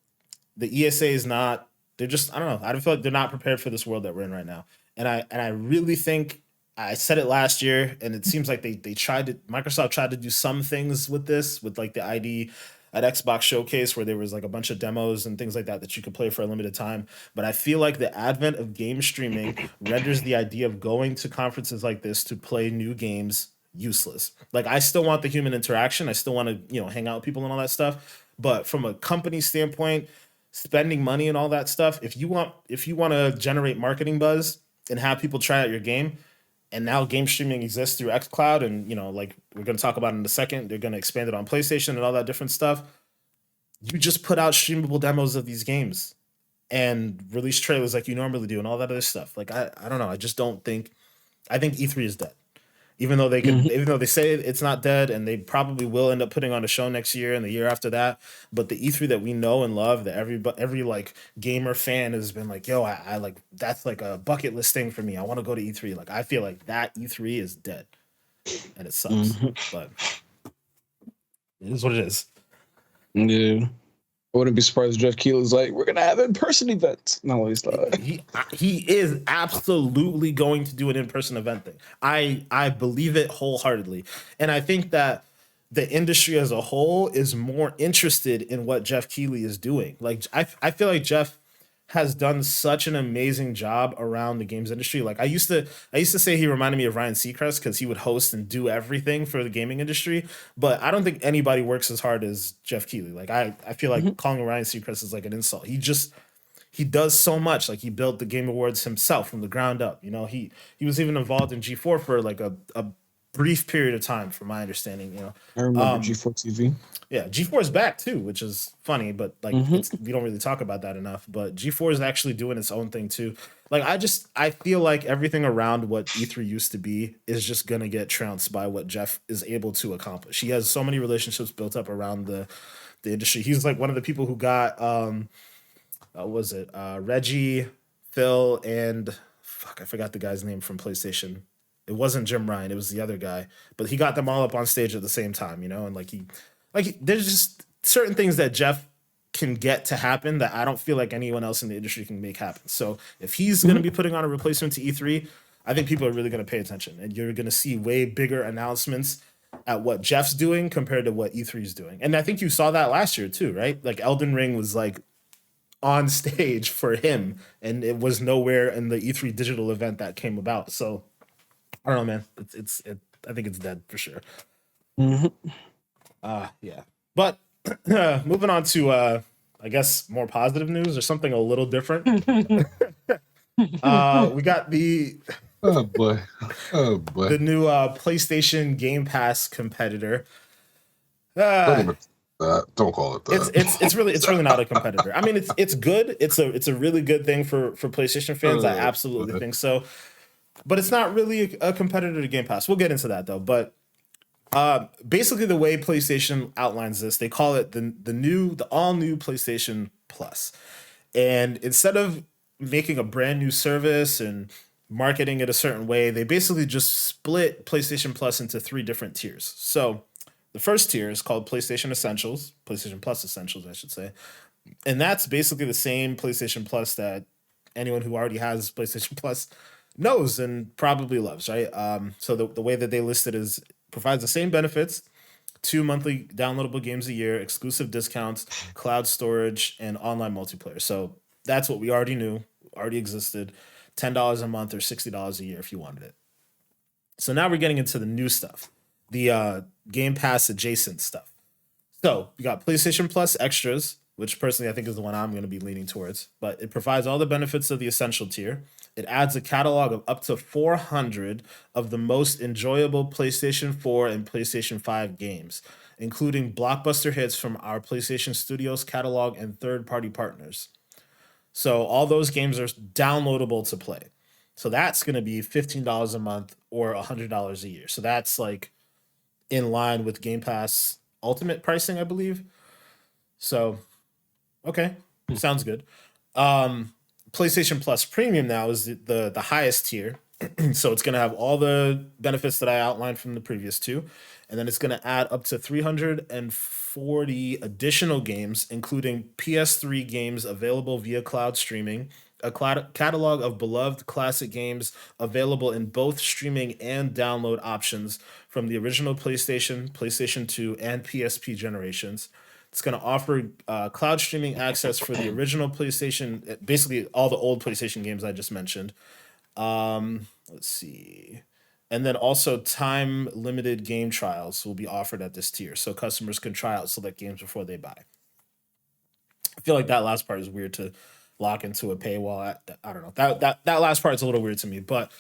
[SPEAKER 1] The ESA is not. They're just. I don't know. I don't feel like they're not prepared for this world that we're in right now. And I really think I said it last year, and it seems like they tried to. Microsoft tried to do some things with this, with like the ID at Xbox Showcase, where there was like a bunch of demos and things like that you could play for a limited time. But I feel like the advent of game streaming renders the idea of going to conferences like this to play new games useless. Like, I still want the human interaction. I still want to, hang out with people and all that stuff. But from a company standpoint, spending money and all that stuff, if you want to generate marketing buzz and have people try out your game, and now game streaming exists through xCloud, and like we're going to talk about in a second, they're going to expand it on PlayStation and all that different stuff. You just put out streamable demos of these games and release trailers like you normally do and all that other stuff. Like, I don't know. I just don't think. I think E3 is dead. Even though even though they say it's not dead, and they probably will end up putting on a show next year and the year after that, but the E3 that we know and love, that every like gamer fan has been like, yo, I like, that's like a bucket list thing for me. I want to go to E3. Like, I feel like that E3 is dead, and it sucks, but it is what it is.
[SPEAKER 2] Yeah. I wouldn't be surprised if Jeff Keighley's like, we're gonna have in-person events. No, he's not.
[SPEAKER 1] He is absolutely going to do an in-person event thing. I believe it wholeheartedly, and I think that the industry as a whole is more interested in what Jeff Keighley is doing. Like, I feel like Jeff has done such an amazing job around the games industry. Like, I used to say he reminded me of Ryan Seacrest because he would host and do everything for the gaming industry. But I don't think anybody works as hard as Jeff Keighley. Like, I feel like calling Ryan Seacrest is like an insult. He does so much. Like, he built the Game Awards himself from the ground up. He was even involved in G4 for like a brief period of time, from my understanding.
[SPEAKER 2] I remember G4 TV.
[SPEAKER 1] Yeah, G4 is back too, which is funny, but like we don't really talk about that enough. But G4 is actually doing its own thing too. Like, I feel like everything around what E3 used to be is just gonna get trounced by what Jeff is able to accomplish. He has so many relationships built up around the industry. He's like one of the people who got Reggie, Phil, and I forgot the guy's name from PlayStation. It wasn't Jim Ryan, it was the other guy, but he got them all up on stage at the same time, and there's just certain things that Jeff can get to happen that I don't feel like anyone else in the industry can make happen. So if he's going to be putting on a replacement to E3, I think people are really going to pay attention, and you're going to see way bigger announcements at what Jeff's doing compared to what E3 is doing. And I think you saw that last year too, right? Like, Elden Ring was like on stage for him, and it was nowhere in the E3 digital event that came about. So I don't know, man. I think it's dead for sure. Yeah. But moving on to I guess more positive news or something a little different. We got the the new PlayStation Game Pass competitor.
[SPEAKER 3] Don't call it that.
[SPEAKER 1] It's really not a competitor. I mean, it's good. It's a really good thing for PlayStation fans. I absolutely think so. but it's not really a competitor to Game Pass. We'll get into that though. But basically, the way PlayStation outlines this, they call it the all new PlayStation Plus. And instead of making a brand new service and marketing it a certain way, they basically just split PlayStation Plus into three different tiers. So the first tier is called PlayStation Essentials, PlayStation Plus Essentials, I should say. And that's basically the same PlayStation Plus that anyone who already has PlayStation Plus knows and probably loves, right? So the way that they list it is provides the same benefits: 2 monthly downloadable games a year, exclusive discounts, cloud storage, and online multiplayer. So that's what we already knew, already existed. $10 a month or $60 a year if you wanted it. So now we're getting into the new stuff, the Game Pass adjacent stuff. So you got PlayStation Plus Extras, which personally I think is the one I'm going to be leaning towards, but it provides all the benefits of the essential tier. It adds a catalog of up to 400 of the most enjoyable PlayStation 4 and PlayStation 5 games, including blockbuster hits from our PlayStation Studios catalog and third party partners. So all those games are downloadable to play. So that's going to be $15 a month or $100 a year. So that's like in line with Game Pass Ultimate pricing, I believe. So, okay, sounds good. PlayStation Plus Premium now is the highest tier. So it's going to have all the benefits that I outlined from the previous two. And then it's going to add up to 340 additional games, including PS3 games available via cloud streaming, a catalog of beloved classic games available in both streaming and download options from the original PlayStation, PlayStation 2, and PSP generations. It's going to offer cloud streaming access for the original PlayStation, basically all the old PlayStation games I just mentioned. Let's see. And then also time limited game trials will be offered at this tier. So customers can try out select games before they buy. I feel like that last part is weird to lock into a paywall. I don't know. That last part is a little weird to me, but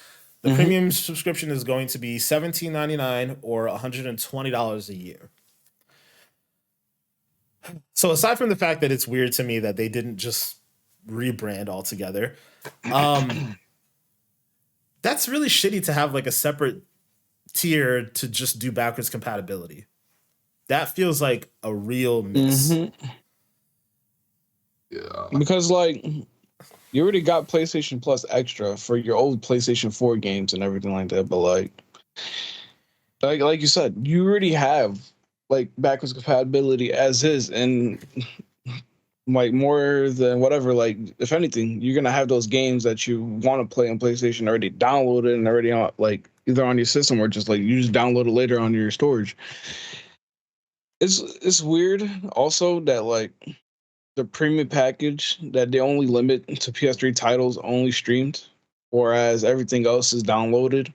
[SPEAKER 1] the premium subscription is going to be $17.99 or $120 a year. So aside from the fact that it's weird to me that they didn't just rebrand altogether, that's really shitty to have like a separate tier to just do backwards compatibility. That feels like a real miss.
[SPEAKER 3] Yeah.
[SPEAKER 2] Because like you already got PlayStation Plus Extra for your old PlayStation 4 games and everything like that, but like you said, you already have like backwards compatibility as is, and like more than whatever, like if anything, you're gonna have those games that you want to play on PlayStation already downloaded and already on like either on your system or just like you just download it later on your storage. It's weird also that like the premium package that they only limit to PS3 titles only streamed, whereas everything else is downloaded.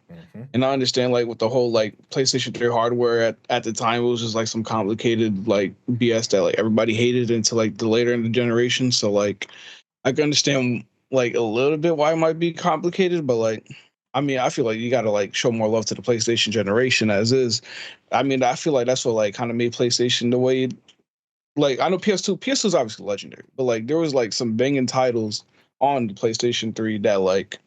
[SPEAKER 2] And I understand like with the whole like PlayStation 3 hardware at the time, it was just like some complicated like BS that like everybody hated into like the later in the generation. So like I can understand like a little bit why it might be complicated, but like I mean, I feel like you gotta like show more love to the PlayStation generation as is. I mean, I feel like that's what like kind of made PlayStation the way like I know PS2 is obviously legendary, but like there was like some banging titles on the PlayStation 3 that like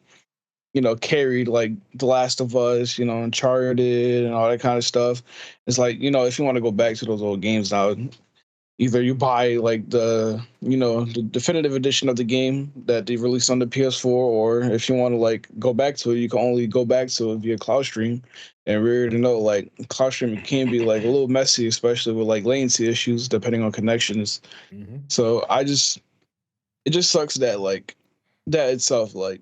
[SPEAKER 2] carried like The Last of Us, Uncharted and all that kind of stuff. It's like, if you want to go back to those old games now, either you buy like the definitive edition of the game that they released on the PS4, or if you want to like go back to it, you can only go back to it via cloud stream. And we already know like cloud streaming can be like a little messy, especially with like latency issues depending on connections. So it just sucks that like that itself, like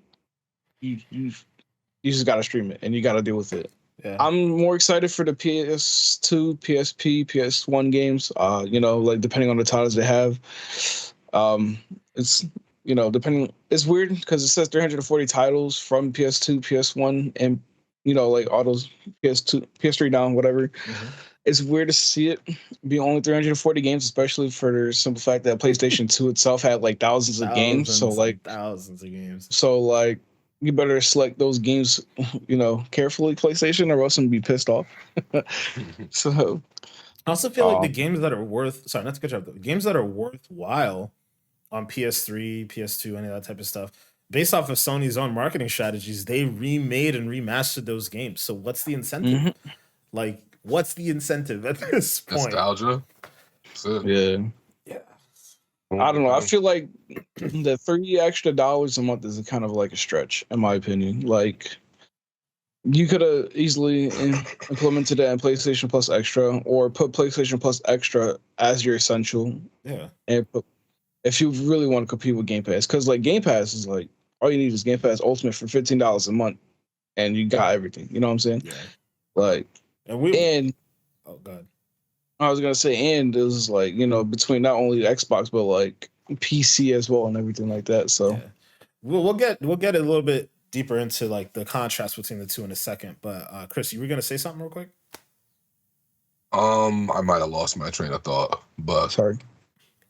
[SPEAKER 2] you just gotta stream it and you gotta deal with it.
[SPEAKER 1] Yeah.
[SPEAKER 2] I'm more excited for the PS2, PSP, PS1 games. Like depending on the titles they have. It's depending. It's weird because it says 340 titles from PS2, PS1, and like all those PS2, PS3 down, whatever. It's weird to see it be only 340 games, especially for the simple fact that PlayStation 2 itself had like thousands of games. So like
[SPEAKER 1] thousands of games.
[SPEAKER 2] So like you better select those games, carefully, PlayStation, or else I'm gonna be pissed off. So
[SPEAKER 1] I also feel like the games that are sorry, not to cut you off, games that are worthwhile on PS3, PS2, any of that type of stuff, based off of Sony's own marketing strategies, they remade and remastered those games. So what's the incentive?
[SPEAKER 2] Mm-hmm.
[SPEAKER 1] Like, what's the incentive at this point?
[SPEAKER 3] Nostalgia. That's it.
[SPEAKER 2] Yeah.
[SPEAKER 1] Yeah.
[SPEAKER 2] I don't know. I feel like the $30 extra a month is kind of like a stretch, in my opinion. Like, you could have easily implemented that in PlayStation Plus Extra, or put PlayStation Plus Extra as your essential.
[SPEAKER 1] Yeah.
[SPEAKER 2] And put, if you really want to compete with Game Pass, because like Game Pass is like all you need is Game Pass Ultimate for $15 a month, and you got everything. You know what I'm saying?
[SPEAKER 1] Yeah.
[SPEAKER 2] Like, and
[SPEAKER 1] oh god.
[SPEAKER 2] I was gonna say, and it was like, between not only Xbox but like PC as well and everything like that. So
[SPEAKER 1] yeah. We'll get a little bit deeper into like the contrast between the two in a second. But Chris, you were gonna say something real quick?
[SPEAKER 3] I might have lost my train of thought, but
[SPEAKER 2] sorry.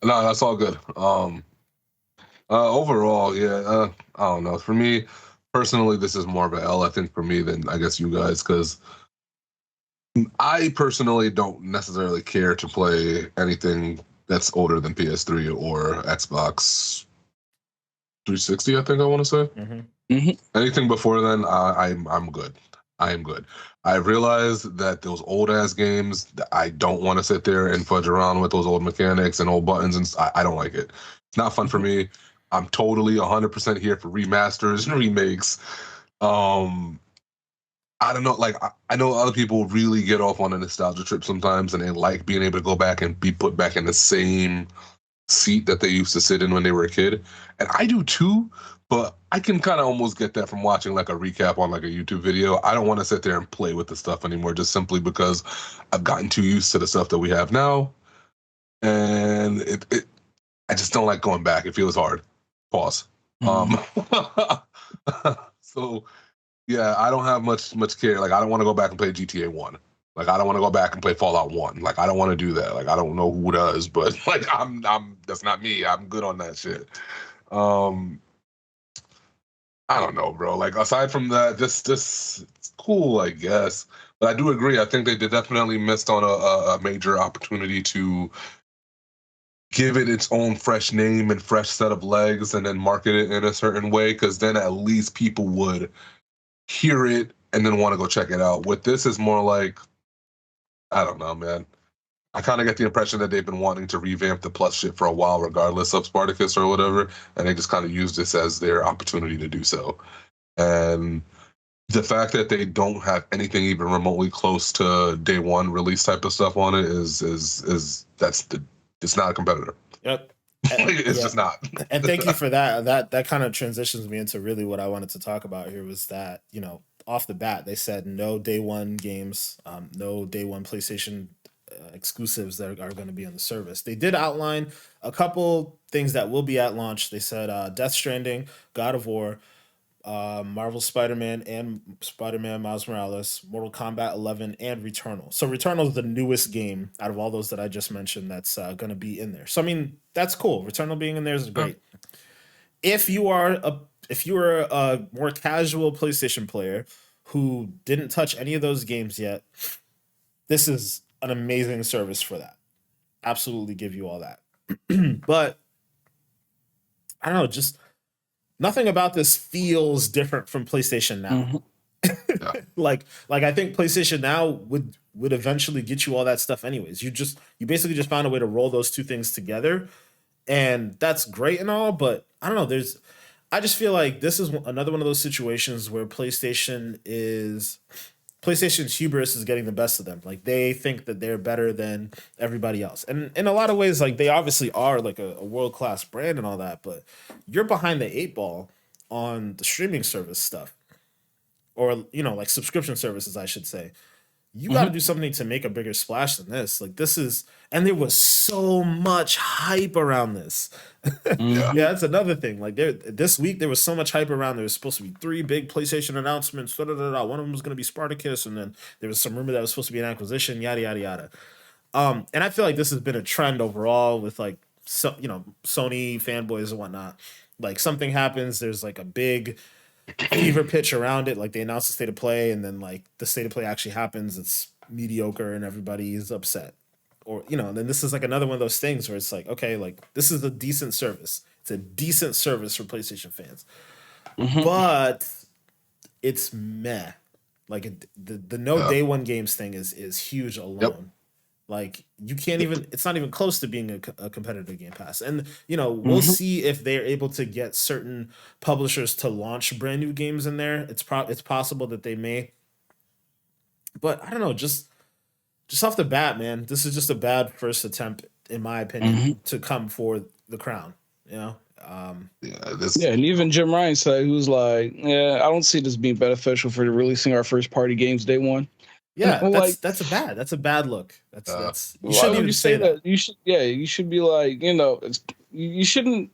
[SPEAKER 3] no, that's all good. Overall, yeah, I don't know. For me personally, this is more of an L, I think, for me than I guess you guys, because I personally don't necessarily care to play anything that's older than PS3 or Xbox 360. I think I want to say.
[SPEAKER 2] Mm-hmm.
[SPEAKER 3] Anything before then, I'm good. I am good. I realized that those old ass games, I don't want to sit there and fudge around with those old mechanics and old buttons, and I don't like it. It's not fun for me. I'm totally 100% here for remasters and remakes. I don't know. Like, I know other people really get off on a nostalgia trip sometimes, and they like being able to go back and be put back in the same seat that they used to sit in when they were a kid. And I do too, but I can kind of almost get that from watching like a recap on like a YouTube video. I don't want to sit there and play with the stuff anymore, just simply because I've gotten too used to the stuff that we have now. And I just don't like going back. It feels hard. Pause. So yeah, I don't have much care. Like, I don't want to go back and play GTA 1. Like, I don't want to go back and play Fallout 1. Like, I don't want to do that. Like, I don't know who does, but like, I'm that's not me. I'm good on that shit. I don't know, bro. Like, aside from that, this it's cool, I guess. But I do agree. I think they definitely missed on a major opportunity to give it its own fresh name and fresh set of legs, and then market it in a certain way. Because then at least people would hear it and then want to go check it out. With this is more like, I don't know, man. I kind of get the impression that they've been wanting to revamp the Plus shit for a while, regardless of Spartacus or whatever, and they just kind of use this as their opportunity to do so. And the fact that they don't have anything even remotely close to day one release type of stuff on it is it's not a competitor.
[SPEAKER 1] Yep.
[SPEAKER 3] It's just not.
[SPEAKER 1] And thank you for that. That kind of transitions me into really what I wanted to talk about here was that, off the bat, they said no day one games, no day one PlayStation exclusives that are going to be on the service. They did outline a couple things that will be at launch. They said Death Stranding, God of War, Marvel Spider-Man and Spider-Man Miles Morales, Mortal Kombat 11, and Returnal. So Returnal is the newest game out of all those that I just mentioned that's going to be in there. So I mean, that's cool. Returnal being in there is great. If you are a more casual PlayStation player who didn't touch any of those games yet, this is an amazing service for that. Absolutely give you all that. But I don't know, just nothing about this feels different from PlayStation Now. Mm-hmm. like I think PlayStation Now would eventually get you all that stuff anyways. You basically just found a way to roll those two things together, and that's great and all, but I don't know, I just feel like this is another one of those situations where PlayStation's hubris is getting the best of them. Like, they think that they're better than everybody else. And in a lot of ways, like, they obviously are like a world-class brand and all that, but you're behind the eight ball on the streaming service stuff. Or, like subscription services, I should say. You got to do something to make a bigger splash than this. Like, and there was so much hype around this. Yeah, that's another thing. Like, this week there was so much hype around. There was supposed to be 3 big PlayStation announcements. One of them was going to be Spartacus, and then there was some rumor that was supposed to be an acquisition. Yada yada yada. And I feel like this has been a trend overall with like Sony fanboys and whatnot. Like, something happens, there's like a big fever pitch around it. Like, they announce the state of play, and then like the state of play actually happens. It's mediocre, and everybody is upset. Or, then this is like another one of those things where it's like, okay, like, this is a decent service. It's a decent service for PlayStation fans. but it's meh. Like the no day one games thing is huge alone.
[SPEAKER 3] Yep.
[SPEAKER 1] Like you can't even. It's not even close to being a competitive Game Pass. And we'll see if they're able to get certain publishers to launch brand new games in there. It's possible that they may. But I don't know. Just off the bat, man, this is just a bad first attempt, in my opinion, to come for the crown.
[SPEAKER 2] Yeah, and even Jim Ryan said, he was like, "Yeah, I don't see this being beneficial for releasing our first party games day one."
[SPEAKER 1] Yeah,
[SPEAKER 2] like
[SPEAKER 1] that's a bad look. That's you
[SPEAKER 2] why
[SPEAKER 1] shouldn't
[SPEAKER 2] would
[SPEAKER 1] even
[SPEAKER 2] you
[SPEAKER 1] say that.
[SPEAKER 2] You should be like, you shouldn't,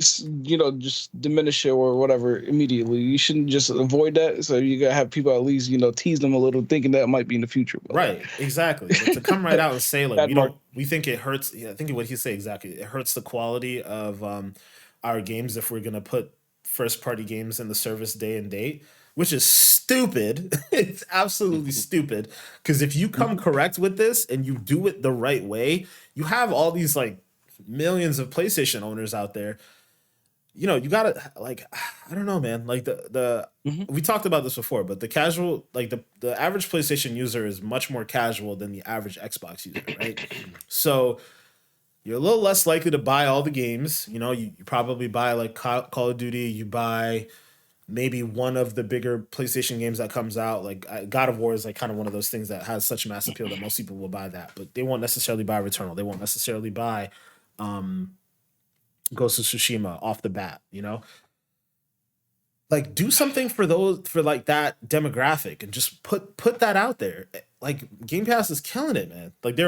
[SPEAKER 2] just diminish it or whatever immediately. You shouldn't just avoid that. So you gotta have people at least, tease them a little, thinking that it might be in the future. But
[SPEAKER 1] right, exactly. But to come right out and say like
[SPEAKER 2] That
[SPEAKER 1] we think it hurts. Yeah, I think what he say exactly. It hurts the quality of our games if we're gonna put first party games in the service day and date, which is stupid. It's absolutely stupid. Because if you come correct with this and you do it the right way, you have all these like millions of PlayStation owners out there. You gotta like, I don't know, man. Like the we talked about this before, but the casual, like the average PlayStation user is much more casual than the average Xbox user, right? So you're a little less likely to buy all the games. You probably buy like Call of Duty. You buy maybe one of the bigger PlayStation games that comes out. Like God of War is like kind of one of those things that has such mass appeal that most people will buy that, but they won't necessarily buy Returnal. They won't necessarily buy Ghost of Tsushima off the bat. Like do something for like that demographic and just put that out there. Like Game Pass is killing it, man. Like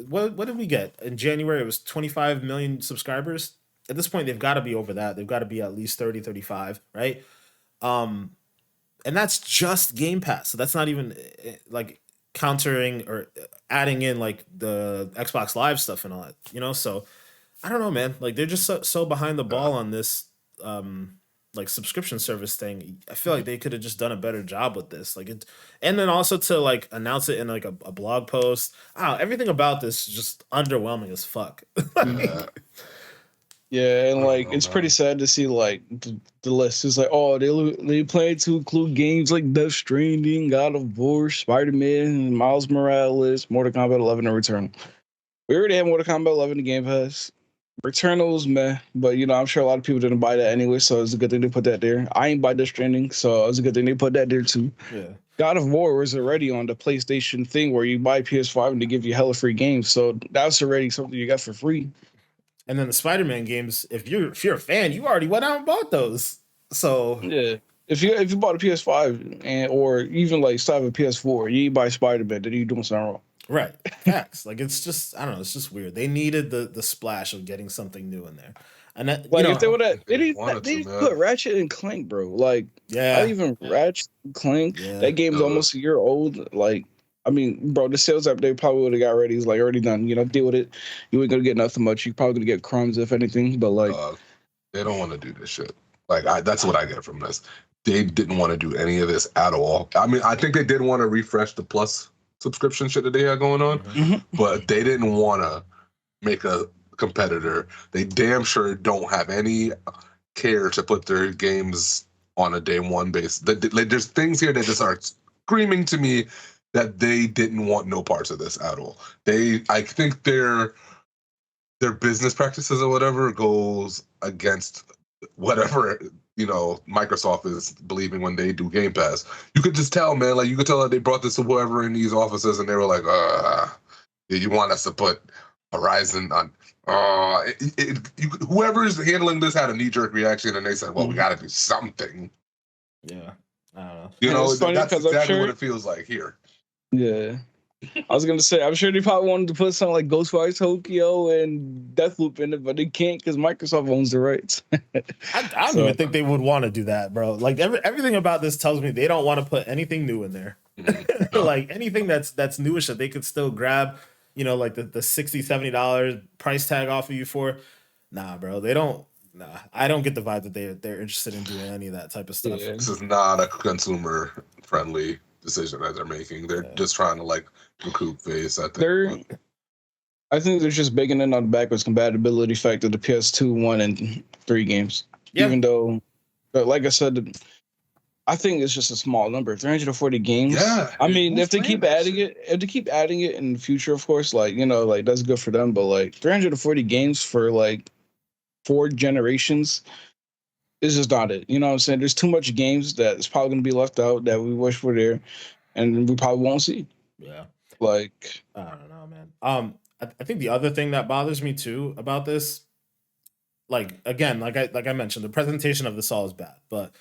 [SPEAKER 1] what did we get in January? It was 25 million subscribers. At this point, they've got to be over that. They've got to be at least 30, 35, right? And that's just Game Pass. So that's not even like countering or adding in like the Xbox Live stuff and all that, So I don't know, man. Like they're just so behind the ball on this like subscription service thing. I feel like they could have just done a better job with this. Like and then also to like announce it in like a blog post. Everything about this is just underwhelming as fuck.
[SPEAKER 2] Yeah, and like it's pretty sad to see like the list is like, oh, they plan to include games like Death Stranding, God of War, Spider-Man, Miles Morales, Mortal Kombat 11, and Returnal. We already have Mortal Kombat 11 in Game Pass. Returnal was meh, but I'm sure a lot of people didn't buy that anyway, so it's a good thing they put that there. I ain't buy Death Stranding, so it's a good thing they put that there too.
[SPEAKER 1] Yeah.
[SPEAKER 2] God of War was already on the PlayStation thing where you buy PS5 and they give you hella free games, so that's already something you got for free.
[SPEAKER 1] And then the Spider-Man games, if you're a fan, you already went out and bought those. So
[SPEAKER 2] yeah, if you bought a PS5 or even like still have a PS4, you buy Spider-Man, then you doing something wrong.
[SPEAKER 1] Right, facts. Like it's just, I don't know, it's just weird. They needed the splash of getting something new in there, and that,
[SPEAKER 2] like if they would have, they put Ratchet and Clank, bro. Like not even Ratchet and Clank. That game's almost a year old. Like. I mean, bro, the sales app they probably would have got ready. It's like already done. Deal with it. You ain't gonna get nothing much. You probably gonna get crumbs if anything. But like,
[SPEAKER 3] they don't want to do this shit. Like, that's what I get from this. They didn't want to do any of this at all. I mean, I think they did want to refresh the Plus subscription shit that they had going on, but they didn't want to make a competitor. They damn sure don't have any care to put their games on a day one base. There's things here that just are screaming to me that they didn't want no parts of this at all. I think their business practices or whatever goes against whatever Microsoft is believing when they do Game Pass. You could just tell, man. Like you could tell that they brought this to whoever in these offices, and they were like, you want us to put Horizon on?" Whoever's handling this had a knee-jerk reaction, and they said, "Well, we got to do something."
[SPEAKER 1] Yeah, I don't know.
[SPEAKER 3] That's exactly what it feels like here.
[SPEAKER 2] Yeah. I was gonna say, I'm sure they probably wanted to put something like Ghostwire Tokyo and Deathloop in it, but they can't because Microsoft owns the rights.
[SPEAKER 1] I don't even think they would want to do that, bro. Like everything about this tells me they don't want to put anything new in there. Like anything that's newish that they could still grab, like the $60, $70 price tag off of you for. Nah, bro, they don't. Nah, I don't get the vibe that they're interested in doing any of that type of stuff.
[SPEAKER 3] Yeah. This is not a consumer friendly decision that they're making. They're just trying to like recoup face. I
[SPEAKER 2] think they're just baking in on the backwards compatibility fact of the PS2, 1, and 3 games. Yeah. Even though But like I said, I think it's just a small number. 340 games.
[SPEAKER 3] Yeah,
[SPEAKER 2] I mean,
[SPEAKER 3] who's
[SPEAKER 2] if they
[SPEAKER 3] playing
[SPEAKER 2] keep
[SPEAKER 3] that
[SPEAKER 2] adding
[SPEAKER 3] shit?
[SPEAKER 2] it, if they keep adding it in the future, of course, like like that's good for them. But like 340 games for like 4 generations is just not it. You know what I'm saying? There's too much games that is probably gonna be left out that we wish were there, and we probably won't see.
[SPEAKER 1] Yeah.
[SPEAKER 2] Like,
[SPEAKER 1] I don't know, man. I think the other thing that bothers me too about this, like again, like I mentioned, the presentation of this all is bad, but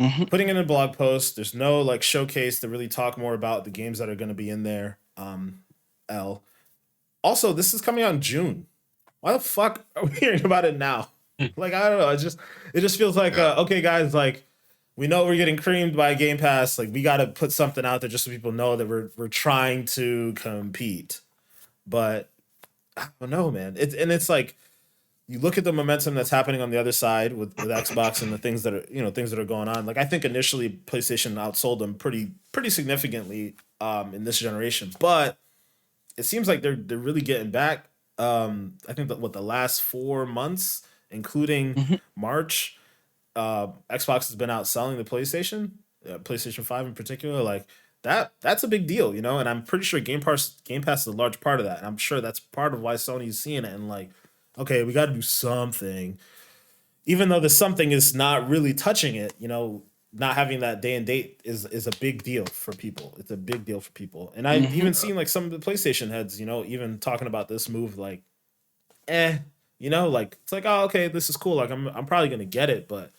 [SPEAKER 2] mhm,
[SPEAKER 1] putting it in a blog post, there's no like showcase to really talk more about the games that are going to be in there. L. Also, this is coming out in June. Why the fuck are we hearing about it now? Like I don't know. It just feels like
[SPEAKER 3] Yeah.
[SPEAKER 1] okay, guys, like we know we're getting creamed by Game Pass. Like we got to put something out there just so people know that we're trying to compete. But I don't know, man. It's like you look at the momentum that's happening on the other side with Xbox and the things that are things that are going on. Like I think initially PlayStation outsold them pretty significantly in this generation, but it seems like they're really getting back. I think that what the last 4 months, including
[SPEAKER 2] mhm.
[SPEAKER 1] March, Xbox has been outselling the PlayStation 5 in particular. Like that's a big deal, and I'm pretty sure Game Pass is a large part of that. And I'm sure that's part of why Sony's seeing it and like, okay, we got to do something, even though the something is not really touching it. Not having that day and date is a big deal for people. It's a big deal for people, and I've
[SPEAKER 2] Mhm.
[SPEAKER 1] even seen like some of the PlayStation heads, even talking about this move, like, like it's like, oh, okay, this is cool. Like I'm probably gonna get it, but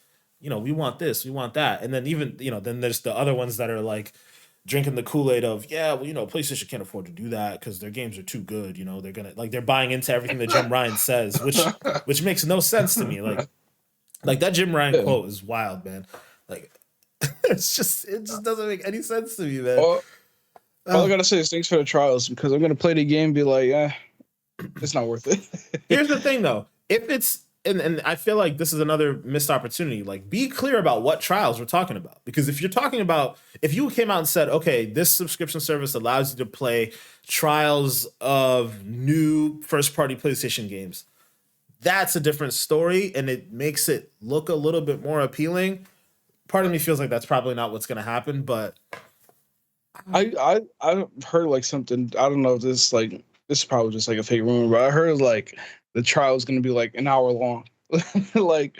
[SPEAKER 1] we want this, we want that, and then even then there's the other ones that are like drinking the Kool Aid of, yeah, well, PlayStation can't afford to do that because their games are too good. They're gonna like they're buying into everything that Jim Ryan says, which makes no sense to me. Like that Jim Ryan
[SPEAKER 2] Yeah.
[SPEAKER 1] quote is wild, man. Like it just doesn't make any sense to me, man.
[SPEAKER 2] All, all I
[SPEAKER 1] Oh.
[SPEAKER 2] gotta say is thanks for the trials because I'm gonna play the game, and be like, it's not worth
[SPEAKER 1] Here's
[SPEAKER 2] it.
[SPEAKER 1] the thing though. If it's and I feel like this is another missed opportunity. Like be clear about what trials we're talking about. Because if you came out and said, okay, this subscription service allows you to play trials of new first party PlayStation games, that's a different story and it makes it look a little bit more appealing. Part of me feels like that's probably not what's gonna happen, but
[SPEAKER 2] I heard like something. I don't know if this is probably just like a fake rumor, but I heard like the trial is gonna be like an hour long. Like,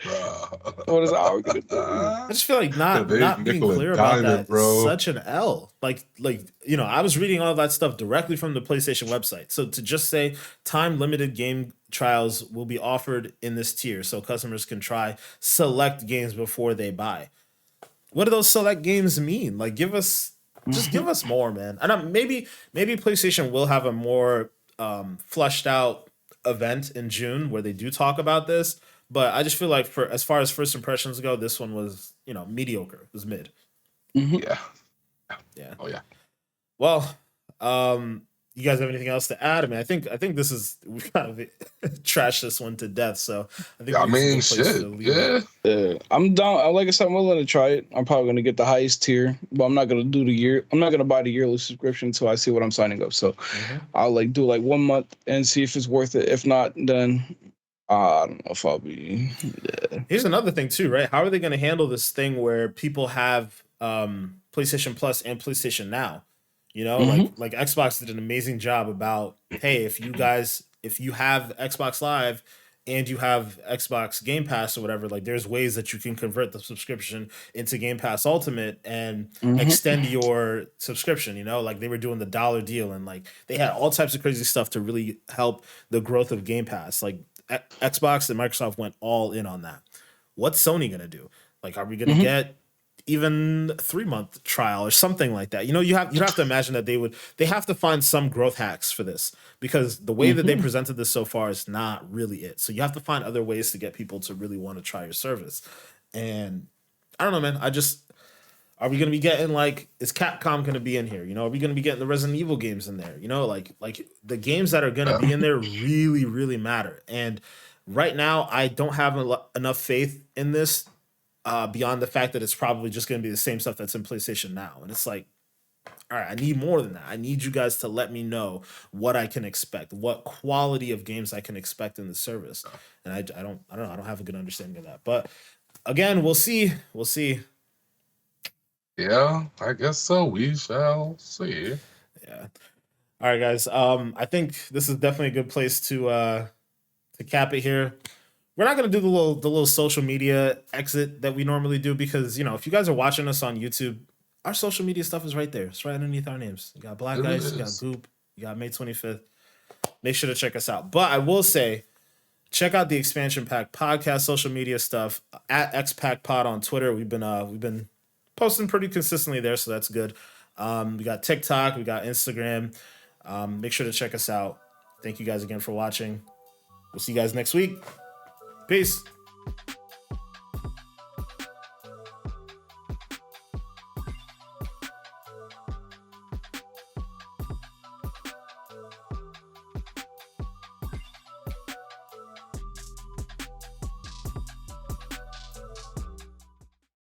[SPEAKER 2] what is an hour gonna do?
[SPEAKER 1] I just feel like not
[SPEAKER 3] Today's
[SPEAKER 1] not being
[SPEAKER 3] nickel and
[SPEAKER 1] clear about
[SPEAKER 3] diamond,
[SPEAKER 1] that is
[SPEAKER 3] bro.
[SPEAKER 1] such an L. Like I was reading all that stuff directly from the PlayStation website. So to just say time limited game trials will be offered in this tier so customers can try select games before they buy. What do those select games mean? Like give
[SPEAKER 2] Mhm.
[SPEAKER 1] us more, man. And maybe PlayStation will have a more flushed out event in June where they do talk about this. But I just feel like for as far as first impressions go, this one was mediocre. It was mid.
[SPEAKER 2] Mhm.
[SPEAKER 3] Yeah.
[SPEAKER 1] Yeah.
[SPEAKER 3] Oh yeah.
[SPEAKER 1] Well, you guys have anything else to add? I mean, I think this is we kind of trashed this one to death. So I think
[SPEAKER 3] I
[SPEAKER 1] it's a
[SPEAKER 3] mean,
[SPEAKER 1] good place to
[SPEAKER 3] shit.
[SPEAKER 1] leave it.
[SPEAKER 3] Yeah.
[SPEAKER 2] I'm down. Like I said, I'm willing to try it. I'm probably gonna get the highest tier, but I'm not gonna do the year. I'm not gonna buy the yearly subscription until I see what I'm signing up. So
[SPEAKER 1] Mhm.
[SPEAKER 2] I'll like do like 1 month and see if it's worth it. If not, then I don't know if I'll be. Yeah.
[SPEAKER 1] Here's another thing too, right? How are they going to handle this thing where people have PlayStation Plus and PlayStation Now?
[SPEAKER 2] Hmm.
[SPEAKER 1] Like Xbox did an amazing job about, hey, if you have Xbox Live and you have Xbox Game Pass or whatever, like there's ways that you can convert the subscription into Game Pass Ultimate and
[SPEAKER 2] Hmm.
[SPEAKER 1] extend your subscription, like they were doing the dollar deal and like they had all types of crazy stuff to really help the growth of Game Pass. Like Xbox and Microsoft went all in on that. What's Sony gonna do? Like, are we gonna
[SPEAKER 2] Hmm.
[SPEAKER 1] get even 3 month trial or something like that? You have to imagine that they have to find some growth hacks for this because the way that they
[SPEAKER 2] Hmm.
[SPEAKER 1] presented this so far is not really it. So you have to find other ways to get people to really want to try your service. And I don't know, man. Are we gonna be getting like is Capcom gonna be in here? Are we gonna be getting the Resident Evil games in there? Like the games that are gonna be in there really, really matter. And right now, I don't have enough faith in this beyond the fact that it's probably just gonna be the same stuff that's in PlayStation now. And it's like, all right, I need more than that. I need you guys to let me know what I can expect, what quality of games I can expect in the service. And I don't know. I don't have a good understanding of that. But again, we'll see. We'll see.
[SPEAKER 3] Yeah, I guess so. We shall see.
[SPEAKER 1] Yeah. All right, guys. I think this is definitely a good place to cap it here. We're not gonna do the little social media exit that we normally do because if you guys are watching us on YouTube, our social media stuff is right there. It's right underneath our names. You got Black
[SPEAKER 3] It
[SPEAKER 1] Ice, you got
[SPEAKER 3] is.
[SPEAKER 1] Goop, you got May 25th. Make sure to check us out. But I will say, check out the Expansion Pack podcast social media stuff at XPack Pod on Twitter. We've been posting pretty consistently there, so that's good. We got TikTok, we got Instagram. Make sure to check us out. Thank you guys again for watching. We'll see you guys next week. Peace.